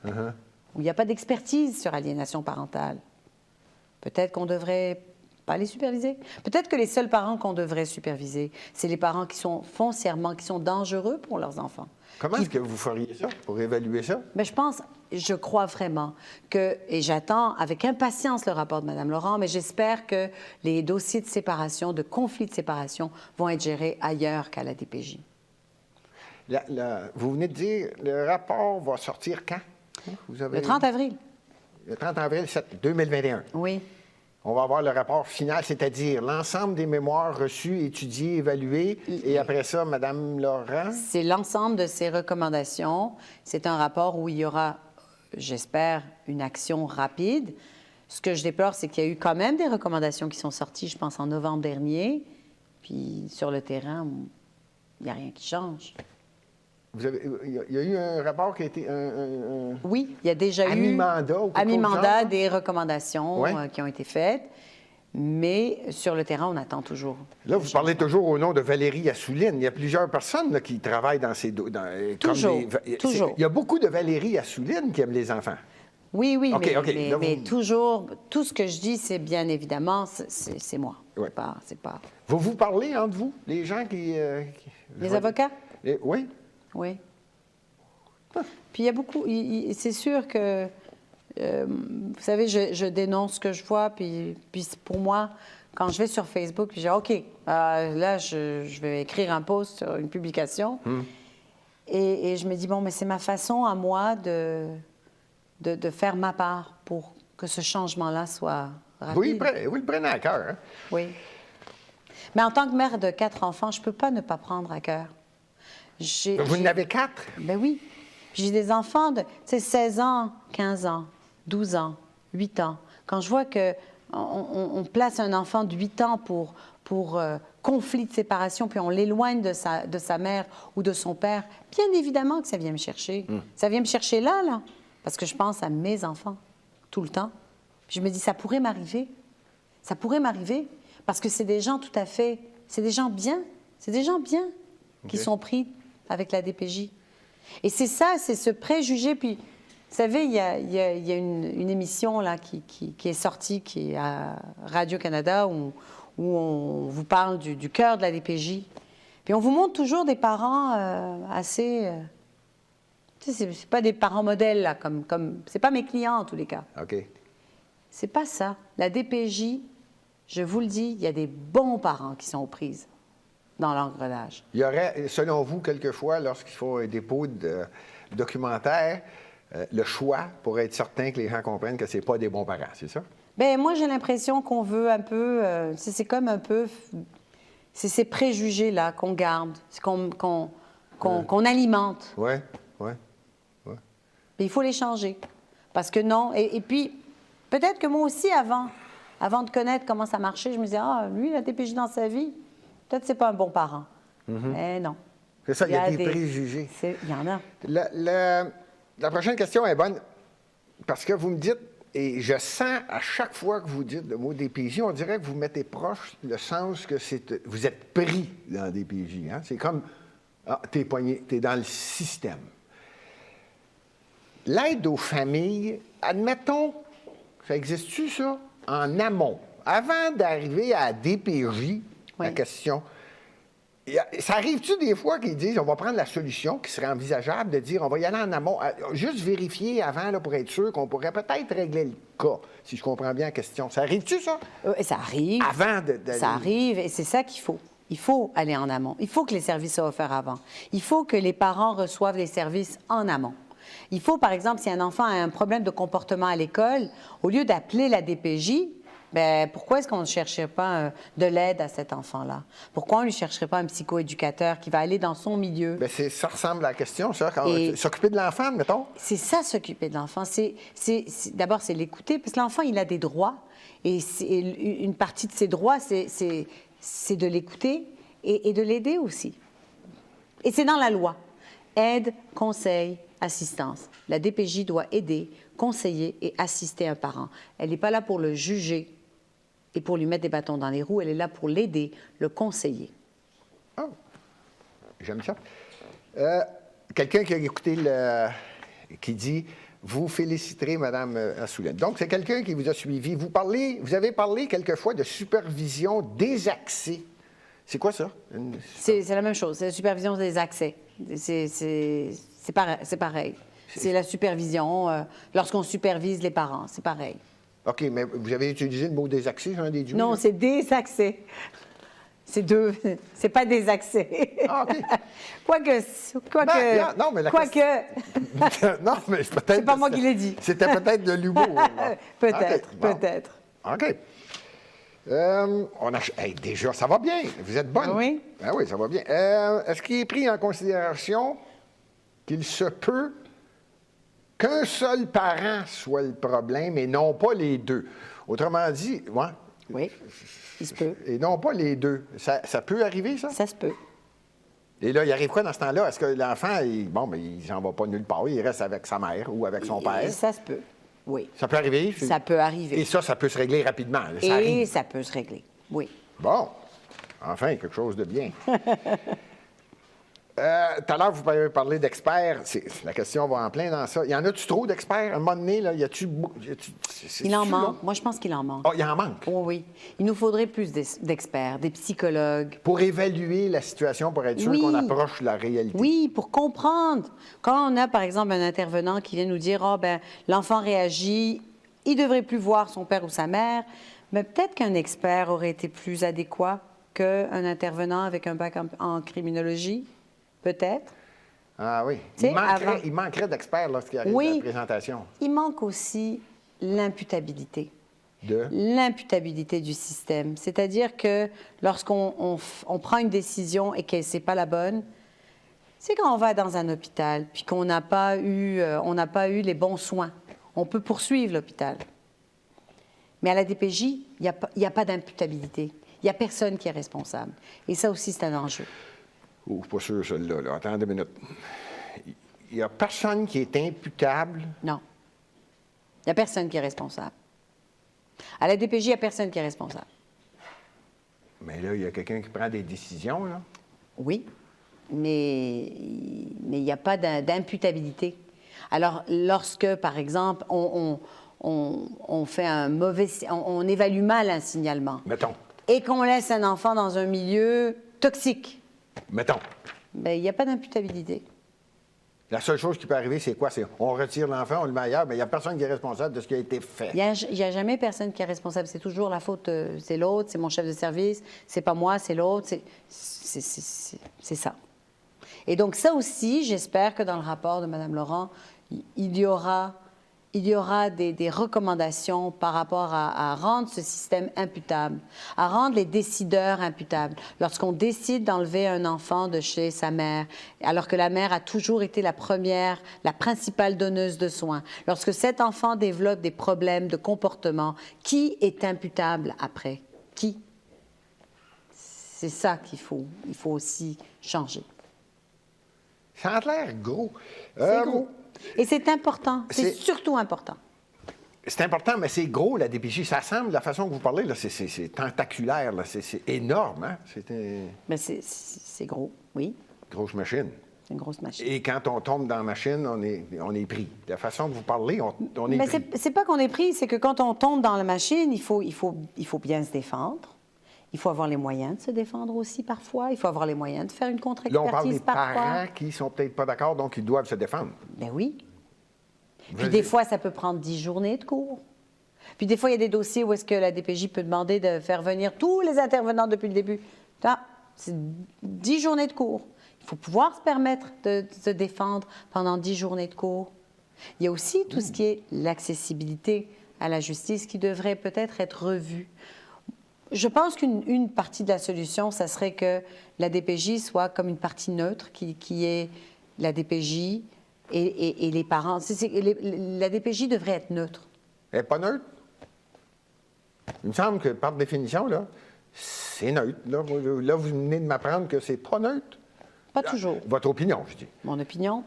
où il n'y a pas d'expertise sur aliénation parentale. Peut-être qu'on devrait pas les superviser. Peut-être que les seuls parents qu'on devrait superviser, c'est les parents qui sont foncièrement, qui sont dangereux pour leurs enfants. Comment est-ce que vous feriez ça pour évaluer ça? Mais je crois vraiment que, et j'attends avec impatience le rapport de Mme Laurent, mais j'espère que les dossiers de séparation, de conflits de séparation, vont être gérés ailleurs qu'à la DPJ. Vous venez de dire, le rapport va sortir quand? Vous avez... Le 30 avril. Le 30 avril 2021. Oui. On va avoir le rapport final, c'est-à-dire l'ensemble des mémoires reçues, étudiées, évaluées, et après ça, Mme Laurent? C'est l'ensemble de ces recommandations. C'est un rapport où il y aura, j'espère, une action rapide. Ce que je déplore, c'est qu'il y a eu quand même des recommandations qui sont sorties, je pense, en novembre dernier. Puis sur le terrain, il n'y a rien qui change. Il y a eu un rapport qui a été... Oui, il y a déjà eu... mi-mandat ou quelque chose du mi-mandat, genre? des recommandations Ouais. qui ont été faites. Mais sur le terrain, on attend toujours. Là, vous parlez toujours au nom de Valérie Assouline. Il y a plusieurs personnes là, qui travaillent dans ces... Toujours, toujours. Il y a beaucoup de Valérie Assouline qui aiment les enfants. Oui, oui, OK, OK. mais Là, vous- toujours, tout ce que je dis, c'est bien évidemment, c'est moi. Ouais. C'est pas... Vous parlez entre vous, les gens qui... Les avocats? Oui. Oui. Puis il y a beaucoup... c'est sûr que... vous savez, je dénonce ce que je vois, puis pour moi, quand je vais sur Facebook, puis je dis, OK, là, je vais écrire un post sur une publication, et je me dis, bon, mais c'est ma façon à moi de faire ma part pour que ce changement-là soit rapide. Vous le prenez à cœur. Hein? Oui. Mais en tant que mère de 4 enfants, je ne peux pas ne pas prendre à cœur. Vous en avez 4? Ben oui. J'ai des enfants de 16 ans, 15 ans, 12 ans, 8 ans. Quand je vois qu'on place un enfant de 8 ans pour conflit de séparation, puis on l'éloigne de sa mère ou de son père, bien évidemment que ça vient me chercher. Ça vient me chercher là, parce que je pense à mes enfants tout le temps. Puis je me dis, ça pourrait m'arriver. Ça pourrait m'arriver, parce que c'est des gens tout à fait c'est des gens bien. C'est des gens bien qui sont pris avec la DPJ. Et c'est ça, c'est ce préjugé. Puis, vous savez, il y a une émission là, qui est sortie, qui est à Radio-Canada, où on vous parle du cœur de la DPJ. Puis on vous montre toujours des parents assez... tu sais, c'est pas des parents modèles, là, comme c'est pas mes clients, en tous les cas. OK. C'est pas ça. La DPJ, je vous le dis, il y a des bons parents qui sont aux prises dans l'engrenage. Il y aurait, selon vous, quelquefois, lorsqu'il faut un dépôt de documentaire, le choix pour être certain que les gens comprennent que c'est pas des bons parents, c'est ça? Bien, moi, j'ai l'impression qu'on veut un peu... c'est comme un peu... C'est ces préjugés-là qu'on garde, qu'on alimente. Oui. Mais il faut les changer. Parce que non... Et puis, peut-être que moi aussi, avant de connaître comment ça marchait, je me disais, lui, il a DPJ dans sa vie, peut-être que c'est pas un bon parent. Mais non. C'est ça, il y a des préjugés. Il y en a. La prochaine question est bonne, parce que vous me dites, et je sens à chaque fois que vous dites le mot DPJ, on dirait que vous mettez proche le sens que vous êtes pris dans DPJ. Hein? C'est comme, t'es poigné, t'es dans le système. L'aide aux familles, admettons, ça existe-tu ça? En amont, avant d'arriver à la DPJ, la question... Ça arrive-tu des fois qu'ils disent on va prendre la solution qui serait envisageable de dire on va y aller en amont, juste vérifier avant là, pour être sûr qu'on pourrait peut-être régler le cas, si je comprends bien la question. Ça arrive-tu, ça? Ça arrive. Avant de... Ça arrive et c'est ça qu'il faut. Il faut aller en amont. Il faut que les services soient offerts avant. Il faut que les parents reçoivent les services en amont. Il faut, par exemple, si un enfant a un problème de comportement à l'école, au lieu d'appeler la DPJ, bien, pourquoi est-ce qu'on ne chercherait pas de l'aide à cet enfant-là? Pourquoi on ne lui chercherait pas un psychoéducateur qui va aller dans son milieu? Bien, ça ressemble à la question, ça. S'occuper de l'enfant, mettons? C'est ça, s'occuper de l'enfant. D'abord, c'est l'écouter, parce que l'enfant, il a des droits. Et une partie de ses droits, c'est de l'écouter et de l'aider aussi. Et c'est dans la loi. Aide, conseil, assistance. La DPJ doit aider, conseiller et assister un parent. Elle n'est pas là pour le juger et pour lui mettre des bâtons dans les roues. Elle est là pour l'aider, le conseiller. Oh, j'aime ça. Quelqu'un qui a écouté qui dit « Vous féliciterez Mme Assouline ». Donc, c'est quelqu'un qui vous a suivi. Vous avez parlé quelquefois de supervision des accès. C'est quoi ça? C'est la même chose. C'est la supervision des accès. C'est pareil. C'est la supervision lorsqu'on supervise les parents. C'est pareil. OK, mais vous avez utilisé le mot des accès, j'en ai déduit. Non, c'est des accès. C'est deux. C'est pas des accès. Ah, OK. Quoique. Non, mais non, mais peut-être. C'est pas moi qui l'ai dit. C'était peut-être de l'humour. Peut-être, okay, bon. peut-être. OK. Déjà, ça va bien. Vous êtes bonne. Oui. Ben oui, ça va bien. Est-ce qu'il est pris en considération qu'il se peut qu'un seul parent soit le problème et non pas les deux? Autrement dit, oui, il se peut. Et non pas les deux. Ça peut arriver, ça? Ça se peut. Et là, il arrive quoi dans ce temps-là? Est-ce que l'enfant, il s'en va pas nulle part, il reste avec sa mère ou avec son père? Ça se peut, oui. Ça peut arriver? Ça peut arriver. Et ça peut se régler rapidement. Ça peut se régler, oui. Bon, enfin, quelque chose de bien. Tout à l'heure, vous avez parlé d'experts. La question va en plein dans ça. Y en a-tu trop d'experts? À un moment donné, là, il en manque. Moi, je pense qu'il en manque. Ah, il en manque? Oh, oui. Il nous faudrait plus d'experts, des psychologues. Pour évaluer la situation, pour être sûr qu'on approche la réalité. Oui, pour comprendre. Quand on a, par exemple, un intervenant qui vient nous dire l'enfant réagit, il ne devrait plus voir son père ou sa mère, mais peut-être qu'un expert aurait été plus adéquat qu'un intervenant avec un bac en criminologie. Peut-être. Ah oui. Il manquerait d'experts lorsqu'il arrive à la présentation. Il manque aussi l'imputabilité. L'imputabilité du système. C'est-à-dire que lorsqu'on prend une décision et que ce n'est pas la bonne, c'est quand on va dans un hôpital puis qu'on n'a pas eu les bons soins. On peut poursuivre l'hôpital. Mais à la DPJ, il n'y a pas d'imputabilité. Il n'y a personne qui est responsable. Et ça aussi, c'est un enjeu. Oh, pas sûr, celle-là. Là. Attends 2 minutes. Il n'y a personne qui est imputable? Non. Il n'y a personne qui est responsable. À la DPJ, il n'y a personne qui est responsable. Mais là, il y a quelqu'un qui prend des décisions, là. Oui, mais il n'y a pas d'imputabilité. Alors, lorsque, par exemple, on fait un mauvais... On évalue mal un signalement. Mettons. Et qu'on laisse un enfant dans un milieu toxique. Mettons. Bien, il n'y a pas d'imputabilité. La seule chose qui peut arriver, c'est quoi? C'est on retire l'enfant, on le met ailleurs, mais il n'y a personne qui est responsable de ce qui a été fait. Il n'y a jamais personne qui est responsable. C'est toujours la faute, c'est l'autre, c'est mon chef de service, c'est pas moi, c'est l'autre. C'est ça. Et donc ça aussi, j'espère que dans le rapport de Mme Laurent, il y aura des recommandations par rapport à rendre ce système imputable, à rendre les décideurs imputables. Lorsqu'on décide d'enlever un enfant de chez sa mère, alors que la mère a toujours été la principale donneuse de soins, lorsque cet enfant développe des problèmes de comportement, qui est imputable après? Qui? C'est ça il faut aussi changer. Ça a l'air gros. C'est gros. Et c'est important. C'est surtout important. C'est important, mais c'est gros, la DPJ. Ça semble, la façon que vous parlez, là, c'est tentaculaire. C'est énorme. Hein? Mais c'est gros, oui. Grosse machine. C'est une grosse machine. Et quand on tombe dans la machine, on est pris. La façon que vous parlez, on est pris. Mais c'est pas qu'on est pris, c'est que quand on tombe dans la machine, il faut bien se défendre. Il faut avoir les moyens de se défendre aussi parfois. Il faut avoir les moyens de faire une contre-expertise là, on parle des parfois. parents qui sont peut-être pas d'accord, donc ils doivent se défendre. Ben oui. Puis des fois, ça peut prendre 10 journées de cours. Puis des fois, il y a des dossiers où est-ce que la DPJ peut demander de faire venir tous les intervenants depuis le début. Là, c'est 10 journées de cours. Il faut pouvoir se permettre de se défendre pendant 10 journées de cours. Il y a aussi tout ce qui est l'accessibilité à la justice qui devrait peut-être être revue. Je pense qu'une partie de la solution, ça serait que la DPJ soit comme une partie neutre, qui est la DPJ et les parents. La DPJ devrait être neutre. Elle n'est pas neutre? Il me semble que, par définition, là, c'est neutre. Là, vous venez de m'apprendre que c'est pas neutre. Pas toujours. Votre opinion, je dis. Mon opinion?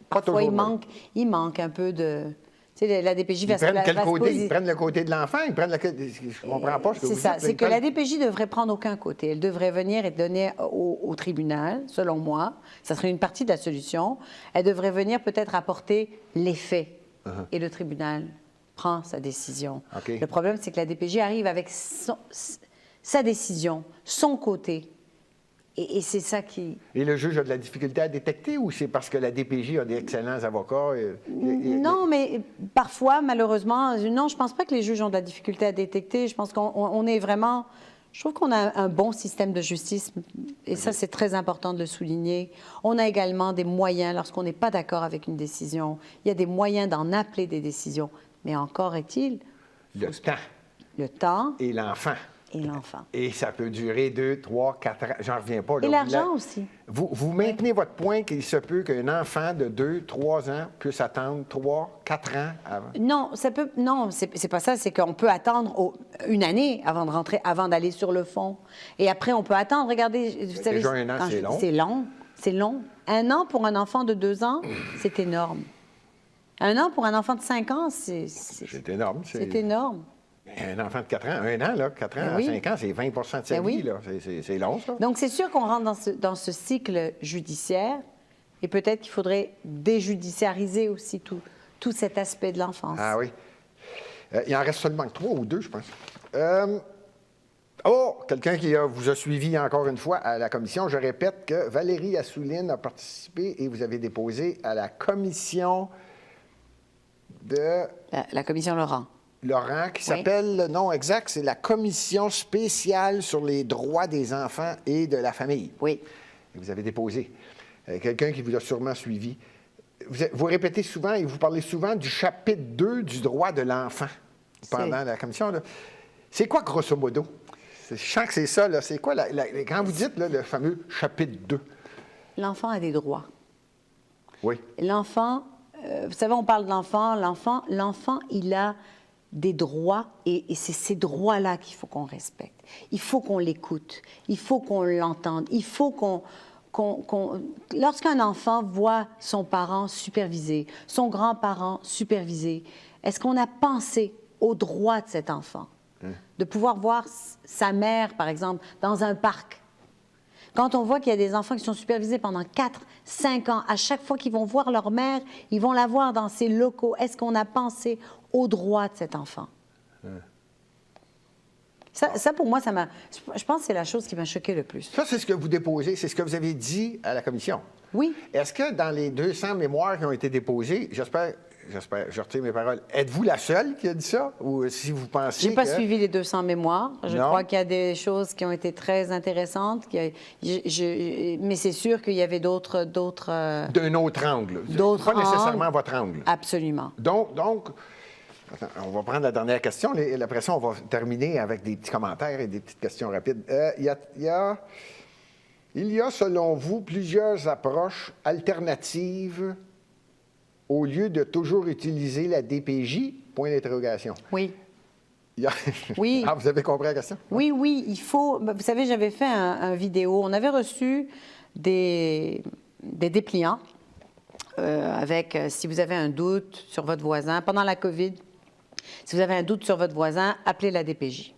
Pas Parfois, toujours il manque un peu de... Tu sais, la DPJ Ils prennent quel côté? Ils prennent le côté de l'enfant? Ils prennent je ne comprends pas ce que vous dites. C'est ça. C'est que la DPJ devrait prendre aucun côté. Elle devrait venir et donner au tribunal, selon moi. Ça serait une partie de la solution. Elle devrait venir peut-être apporter les faits. Et le tribunal prend sa décision. Okay. Le problème, c'est que la DPJ arrive avec sa décision, son côté. Et c'est ça qui... Et le juge a de la difficulté à détecter ou c'est parce que la DPJ a d'excellents avocats? Non, mais parfois, malheureusement, non, je ne pense pas que les juges ont de la difficulté à détecter. Je pense qu'on est vraiment... Je trouve qu'on a un bon système de justice et ça, c'est très important de le souligner. On a également des moyens lorsqu'on n'est pas d'accord avec une décision. Il y a des moyens d'en appeler des décisions. Mais encore est-il... Le temps. Le temps. Et l'enfant. Et l'enfant. Et ça peut durer 2, 3, 4 ans. J'en reviens pas. Là. Et l'argent aussi. Vous maintenez votre point qu'il se peut qu'un enfant de 2, 3 ans puisse attendre 3, 4 ans avant? Non, c'est pas ça. C'est qu'on peut attendre une année avant de rentrer, avant d'aller sur le fond. Et après, on peut attendre. Regardez, vous savez... Déjà un an, c'est long. C'est long. C'est long. 1 an pour un enfant de 2 ans, c'est énorme. 1 an pour un enfant de 5 ans, c'est énorme. C'est énorme. Un enfant de 4 ans, 1 an, là, 4 ans à 5 ans, c'est 20 de sa vie. Là. C'est long, ça. Donc, c'est sûr qu'on rentre dans ce cycle judiciaire et peut-être qu'il faudrait déjudiciariser aussi tout cet aspect de l'enfance. Ah oui. Il en reste seulement 3 ou 2, je pense. Quelqu'un qui vous a suivi encore une fois à la commission. Je répète que Valérie Assouline a participé et vous avez déposé à la commission de... La commission Laurent, qui s'appelle, le nom exact, c'est la Commission spéciale sur les droits des enfants et de la famille. Oui. Et vous avez déposé. Quelqu'un qui vous a sûrement suivi. Vous répétez souvent et vous parlez souvent du chapitre 2 du droit de l'enfant pendant la commission. Là. C'est quoi, grosso modo? Je sens que c'est ça. Là. C'est quoi, quand vous dites là, le fameux chapitre 2? L'enfant a des droits. Oui. L'enfant, vous savez, on parle de l'enfant. L'enfant, il a des droits et c'est ces droits-là qu'il faut qu'on respecte. Il faut qu'on l'écoute, il faut qu'on l'entende, il faut lorsqu'un enfant voit son parent supervisé, son grand-parent supervisé, est-ce qu'on a pensé aux droits de cet enfant? de pouvoir voir sa mère, par exemple, dans un parc. Quand on voit qu'il y a des enfants qui sont supervisés pendant 4, 5 ans, à chaque fois qu'ils vont voir leur mère, ils vont la voir dans ces locaux. Est-ce qu'on a pensé aux droits de cet enfant? Ça, pour moi, je pense que c'est la chose qui m'a choquée le plus. Ça, c'est ce que vous déposez, c'est ce que vous avez dit à la commission. Oui. Est-ce que dans les 200 mémoires qui ont été déposées, j'espère, je retire mes paroles, êtes-vous la seule qui a dit ça? Ou si vous pensez Je n'ai pas suivi les 200 mémoires. Je crois qu'il y a des choses qui ont été très intéressantes. Mais c'est sûr qu'il y avait d'autres... D'un autre angle. D'autres pas nécessairement votre angle. Absolument. Donc attends, on va prendre la dernière question. Après ça, on va terminer avec des petits commentaires et des petites questions rapides. Il y a, selon vous, plusieurs approches alternatives au lieu de toujours utiliser la DPJ? Point d'interrogation. Oui. Oui. Ah, vous avez compris la question? Oui, il faut... Vous savez, j'avais fait un vidéo. On avait reçu des dépliants avec, si vous avez un doute sur votre voisin, pendant la COVID, si vous avez un doute sur votre voisin, appelez la DPJ.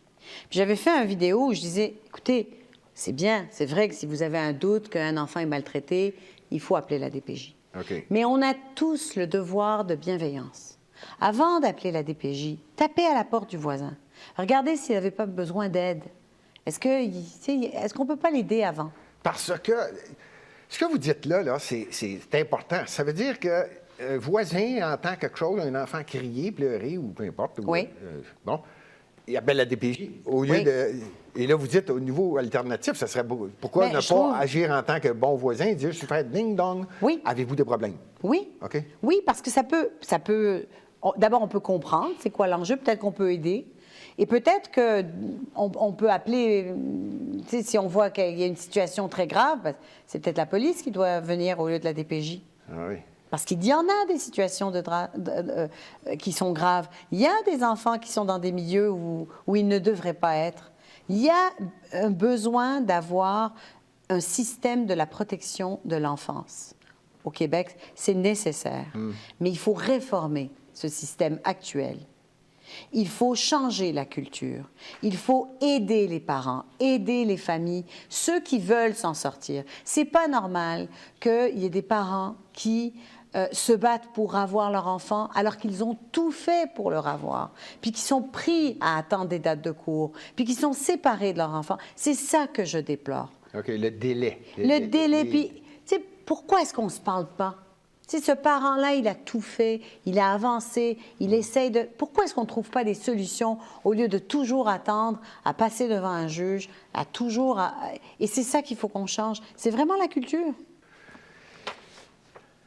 Puis j'avais fait une vidéo où je disais, écoutez, c'est bien, c'est vrai que si vous avez un doute qu'un enfant est maltraité, il faut appeler la DPJ. Okay. Mais on a tous le devoir de bienveillance. Avant d'appeler la DPJ, tapez à la porte du voisin. Regardez s'il n'avait pas besoin d'aide. Est-ce qu'on ne peut pas l'aider avant? Parce que ce que vous dites là c'est important. Ça veut dire que voisin entend quelque chose, un enfant crier, pleurer ou peu importe. Oui. Bon, il appelle la DPJ au lieu de... Et là, vous dites, au niveau alternatif, ça serait... Pourquoi ne pas agir en tant que bon voisin, dire, je suis fait ding-dong, avez-vous des problèmes? Oui. OK? Oui, parce que ça peut... D'abord, on peut comprendre c'est quoi l'enjeu, peut-être qu'on peut aider. Et peut-être qu'on peut appeler, si on voit qu'il y a une situation très grave, c'est peut-être la police qui doit venir au lieu de la DPJ. Ah oui. Parce qu'il y en a des situations qui sont graves. Il y a des enfants qui sont dans des milieux où ils ne devraient pas être. Il y a un besoin d'avoir un système de la protection de l'enfance. Au Québec, c'est nécessaire. Mais il faut réformer ce système actuel. Il faut changer la culture. Il faut aider les parents, aider les familles, ceux qui veulent s'en sortir. C'est pas normal qu'il y ait des parents qui se battent pour avoir leur enfant alors qu'ils ont tout fait pour leur avoir, puis qui sont pris à attendre des dates de cours, puis qui sont séparés de leur enfant. C'est ça que je déplore. OK, le délai. Le délai, puis, tu sais, pourquoi est-ce qu'on ne se parle pas? Tu sais, ce parent-là, il a tout fait, il a avancé, il essaye de... Pourquoi est-ce qu'on ne trouve pas des solutions au lieu de toujours attendre à passer devant un juge, à toujours... Et c'est ça qu'il faut qu'on change. C'est vraiment la culture.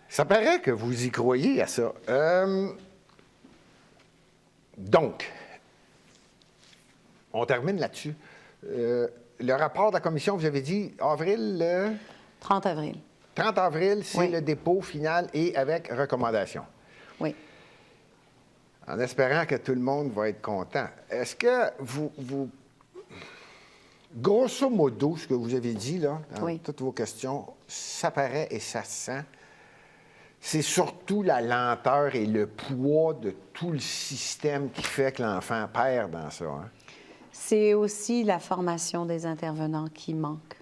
Ça paraît que vous y croyez à ça. Donc, on termine là-dessus. Le rapport de la commission, vous avez dit avril... 30 avril. 30 avril, c'est le dépôt final et avec recommandation. Oui. En espérant que tout le monde va être content. Est-ce que vous... Grosso modo, ce que vous avez dit, là, dans toutes vos questions, ça paraît et ça se sent. C'est surtout la lenteur et le poids de tout le système qui fait que l'enfant perd dans ça. Hein? C'est aussi la formation des intervenants qui manque.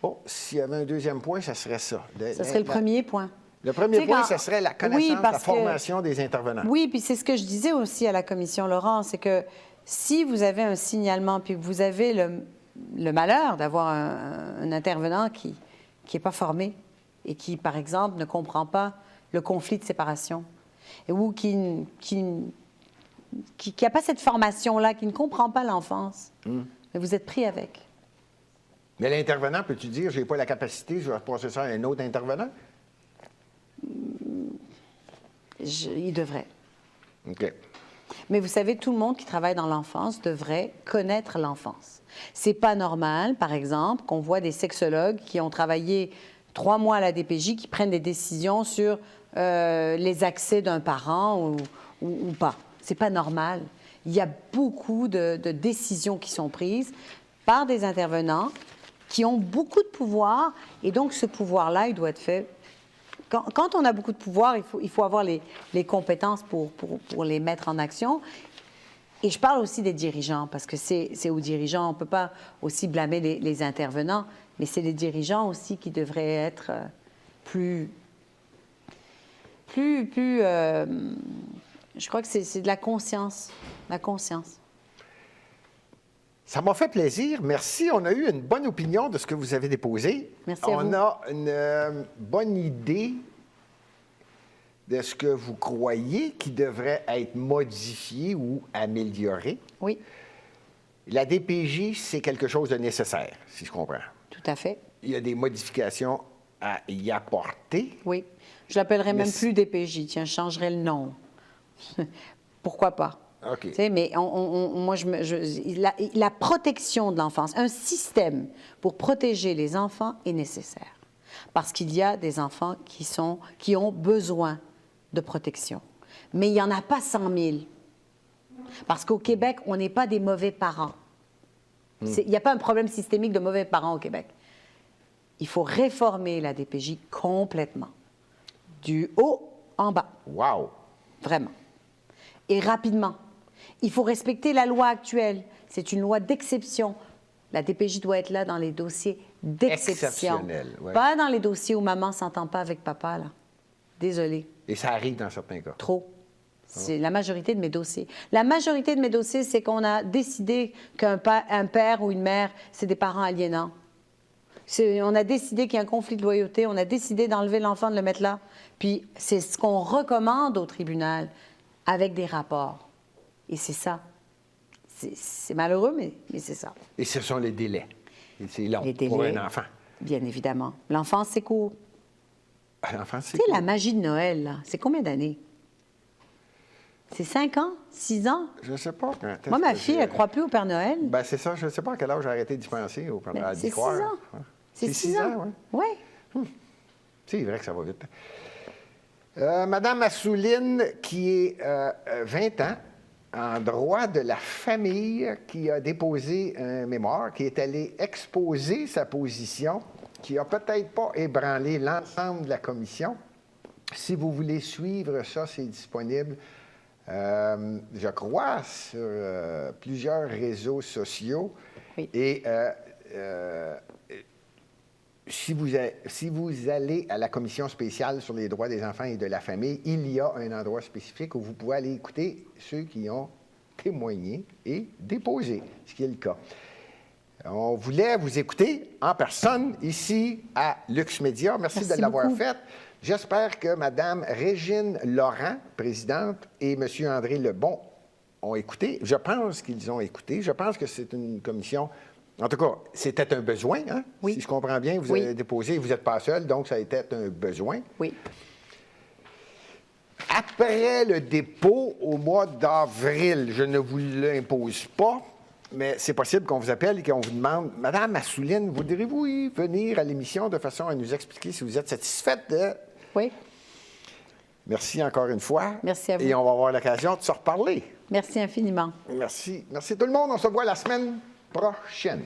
Oh, s'il y avait un deuxième point, ça serait ça. Ça serait le premier point. Le premier point, ça serait la connaissance, la formation des intervenants. Oui, puis c'est ce que je disais aussi à la commission Laurent, c'est que si vous avez un signalement, puis que vous avez le malheur d'avoir un intervenant qui n'est pas formé et qui, par exemple, ne comprend pas le conflit de séparation, ou qui n'a pas cette formation-là, qui ne comprend pas l'enfance, mais vous êtes pris avec. Mais l'intervenant, peux-tu dire, je n'ai pas la capacité, je vais passer ça à un autre intervenant? Il devrait. OK. Mais vous savez, tout le monde qui travaille dans l'enfance devrait connaître l'enfance. C'est pas normal, par exemple, qu'on voit des sexologues qui ont travaillé 3 mois à la DPJ qui prennent des décisions sur les accès d'un parent ou pas. C'est pas normal. Il y a beaucoup de décisions qui sont prises par des intervenants qui ont beaucoup de pouvoir, et donc ce pouvoir-là, il doit être fait. Quand on a beaucoup de pouvoir, il faut avoir les compétences pour les mettre en action. Et je parle aussi des dirigeants, parce que c'est aux dirigeants, on ne peut pas aussi blâmer les intervenants, mais c'est les dirigeants aussi qui devraient être plus je crois que c'est de la conscience. La conscience. Ça m'a fait plaisir. Merci. On a eu une bonne opinion de ce que vous avez déposé. Merci à vous. On a une bonne idée de ce que vous croyez qui devrait être modifié ou amélioré. Oui. La DPJ, c'est quelque chose de nécessaire, si je comprends. Tout à fait. Il y a des modifications à y apporter. Oui. Je l'appellerais même plus DPJ. Tiens, je changerais le nom. Pourquoi pas? OK. Tu sais, mais moi, la protection de l'enfance, un système pour protéger les enfants est nécessaire. Parce qu'il y a des enfants qui ont besoin de protection. Mais il n'y en a pas 100 000. Parce qu'au Québec, on n'est pas des mauvais parents. Il n'y a pas un problème systémique de mauvais parents au Québec. Il faut réformer la DPJ complètement. Du haut en bas. Wow! Vraiment. Et rapidement. Il faut respecter la loi actuelle. C'est une loi d'exception. La DPJ doit être là dans les dossiers d'exception. Exceptionnel, ouais. Pas dans les dossiers où maman ne s'entend pas avec papa, là. Désolée. Et ça arrive dans certains cas. Trop. C'est la majorité de mes dossiers. La majorité de mes dossiers, c'est qu'on a décidé qu'un père ou une mère, c'est des parents aliénants. On a décidé qu'il y a un conflit de loyauté, on a décidé d'enlever l'enfant, de le mettre là. Puis c'est ce qu'on recommande au tribunal avec des rapports. Et c'est ça. C'est malheureux, mais c'est ça. Et ce sont les délais. Et c'est long Les délais, pour un enfant. Bien évidemment. L'enfance, c'est court. L'enfant, c'est Tu sais, cool. la magie de Noël, là, c'est combien d'années? C'est 5 ans? 6 ans? Je ne sais pas. Moi, ma fille, elle ne croit plus au Père Noël. Ben, c'est ça. Je ne sais pas à quel âge j'ai arrêté d'y penser, au Père Noël, d'y C'est 6 croire. ans. Ouais. C'est 6 ans. oui. Oui. C'est vrai que ça va vite. Madame Assouline, qui est 20 ans, en droit de la famille, qui a déposé un mémoire, qui est allé exposer sa position, qui n'a peut-être pas ébranlé l'ensemble de la commission. Si vous voulez suivre ça, c'est disponible, je crois, sur plusieurs réseaux sociaux. Oui. Et si vous allez à la commission spéciale sur les droits des enfants et de la famille, il y a un endroit spécifique où vous pouvez aller écouter ceux qui ont témoigné et déposé, ce qui est le cas. On voulait vous écouter en personne ici à Lux Média. Merci de l'avoir fait. J'espère que Mme Régine Laurent, présidente, et M. André Lebon ont écouté. Je pense qu'ils ont écouté. Je pense que c'est une commission... En tout cas, c'était un besoin, hein? Oui. Si je comprends bien, vous avez déposé, vous n'êtes pas seul, donc ça a été un besoin. Oui. Après le dépôt, au mois d'avril, je ne vous l'impose pas, mais c'est possible qu'on vous appelle et qu'on vous demande « Madame Assouline, voudriez-vous y venir à l'émission de façon à nous expliquer si vous êtes satisfaite de... » Oui. Merci encore une fois. Merci à vous. Et on va avoir l'occasion de se reparler. Merci infiniment. Merci. Merci tout le monde. On se voit la semaine prochaine.